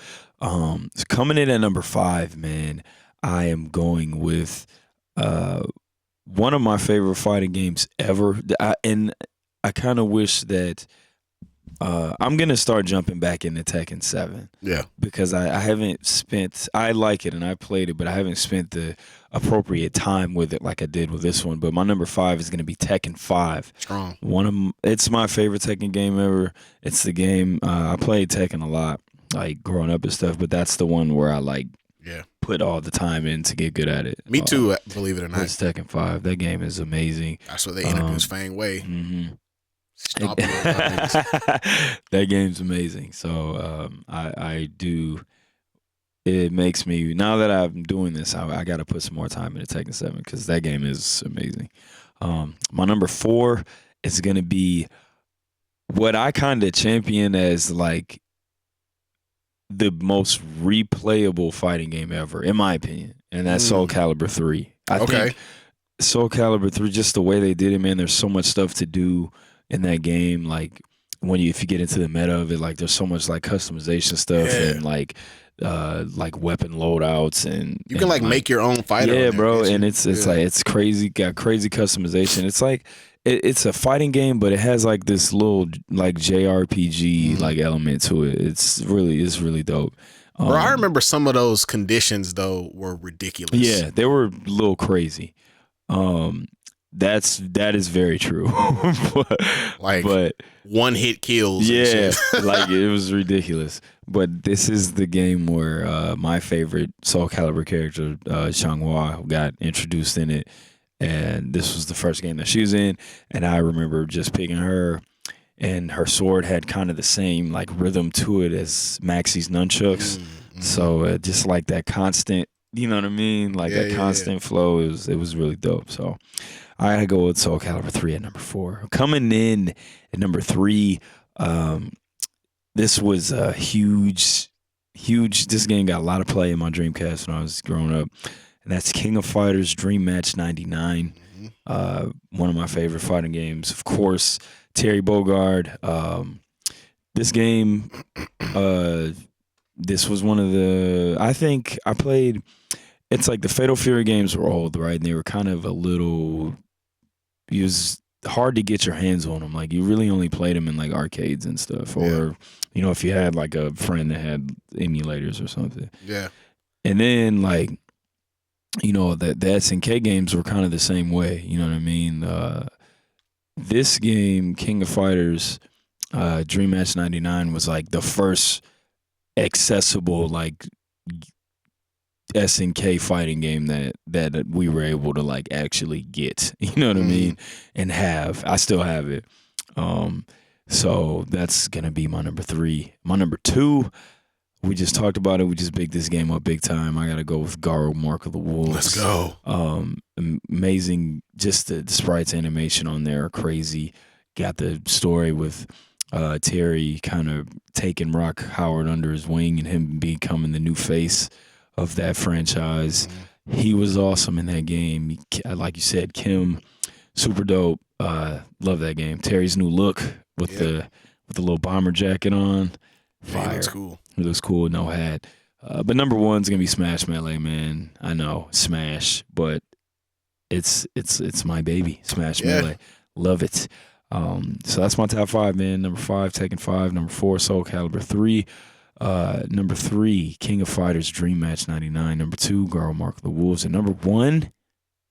Coming in at number 5, man. I am going with one of my favorite fighting games ever. And I kind of wish that I'm going to start jumping back into Tekken 7. Yeah. Because I haven't spent, I like it and I played it, but I haven't spent the appropriate time with it like I did with this one. But my number 5 is going to be Tekken 5. Strong. It's my favorite Tekken game ever. It's the game, I played Tekken a lot, like growing up and stuff, but that's the one where I put all the time in to get good at it. Me too, believe it or not. It's Tekken 5. That game is amazing. That's what they introduced Fang Wei. Stop that game's amazing. So I do. It makes me, now that I'm doing this, I got to put some more time into Tekken 7 because that game is amazing. My number 4 is going to be what I kind of champion as like the most replayable fighting game ever, in my opinion, and that's Soul Calibur 3. I think Soul Calibur 3, just the way they did it, man, there's so much stuff to do in that game. Like if you get into the meta of it, like there's so much like customization stuff and like weapon loadouts, and you can like make your own fighter. Yeah, bro, and it's like it's crazy, got crazy customization. It's like it's a fighting game, but it has like this little like JRPG like element to it. It's really dope. Bro, I remember some of those conditions though were ridiculous. Yeah, they were a little crazy. That is very true. but one hit kills. Yeah, like it was ridiculous. But this is the game where my favorite Soul Calibur character, Xianghua, got introduced in it. And this was the first game that she was in. And I remember just picking her, and her sword had kind of the same like rhythm to it as Maxi's nunchucks. So just like that constant, you know what I mean? Like that constant flow, it was really dope. So I gotta go with Soul Calibur 3 at number 4. Coming in at number 3, this was a huge. This game got a lot of play in my Dreamcast when I was growing up, and that's King of Fighters Dream Match 99. One of my favorite fighting games, of course. Terry Bogard. This game, this was one of the. I think I played. It's like the Fatal Fury games were old, right? And they were kind of a little. It was hard to get your hands on them. Like you really only played them in like arcades and stuff, or if you had like a friend that had emulators or something. Yeah. And then like, the SNK games were kind of the same way. You know what I mean? This game, King of Fighters, Dream Match 99, was like the first accessible like SNK fighting game that we were able to like actually get, you know what I mean, and have. I still have it. So that's gonna be my number 3. My number 2, we just talked about it. We just picked this game up big time. I gotta go with Garo Mark of the Wolves. Let's go. Amazing. Just the sprites animation on there are crazy. Got the story with Terry kind of taking Rock Howard under his wing and him becoming the new face of that franchise. He was awesome in that game. Like you said, Kim, super dope. Love that game. Terry's new look with the little bomber jacket on. Fire. He looks cool. He looks cool, no hat. But number 1's gonna be Smash Melee, man. I know, Smash, but it's my baby, Smash Melee. Love it. So that's my top 5, man. Number 5, Tekken 5. Number 4, Soul Calibur 3. Number 3, King of Fighters Dream Match 99. Number 2, Garo Mark of the Wolves. And number 1,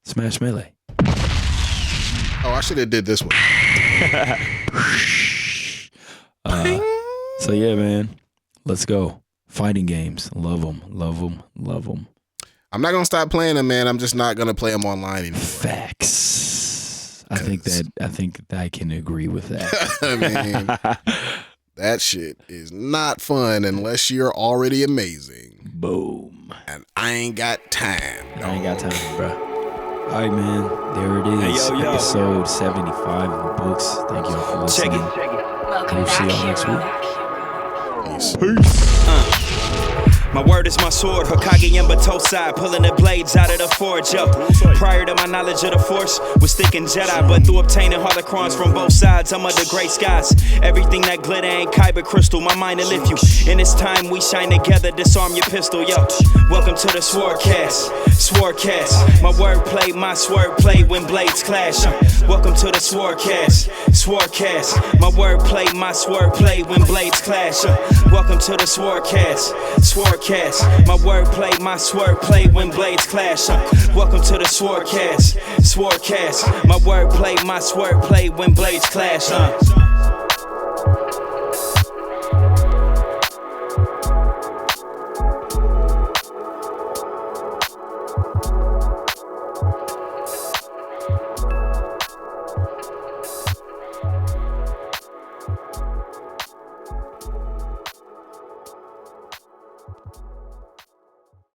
Smash Melee. Oh, I should have did this one. So yeah, man, let's go. Fighting games, love them, love them, love them. I'm not gonna stop playing them, man. I'm just not gonna play them online anymore. Facts. I think that I can agree with that. I mean, that shit is not fun unless you're already amazing. Boom. And I ain't got time. I ain't got time, bro. All right, man. There it is. Hey, yo. Episode 75 of the books. Thank you all for listening. Check it. Welcome We'll see back, y'all next Hir-O. week. Peace. My word is my sword, Hokage and Batosai, pulling the blades out of the forge, yo. Prior to my knowledge of the Force, was thinking Jedi, but through obtaining holocrons from both sides, I'm under gray skies. Everything that glitter ain't kyber crystal, my mind will lift you. In this time we shine together, disarm your pistol, yo. Welcome to the SwordCast, my wordplay, my swordplay when blades clash. Welcome to the SwordCast, my wordplay, my swordplay when blades clash. Welcome to the SwordCast, my wordplay, my swordplay when blades clash. Welcome to the SwordCast, my wordplay, my swordplay when blades clash.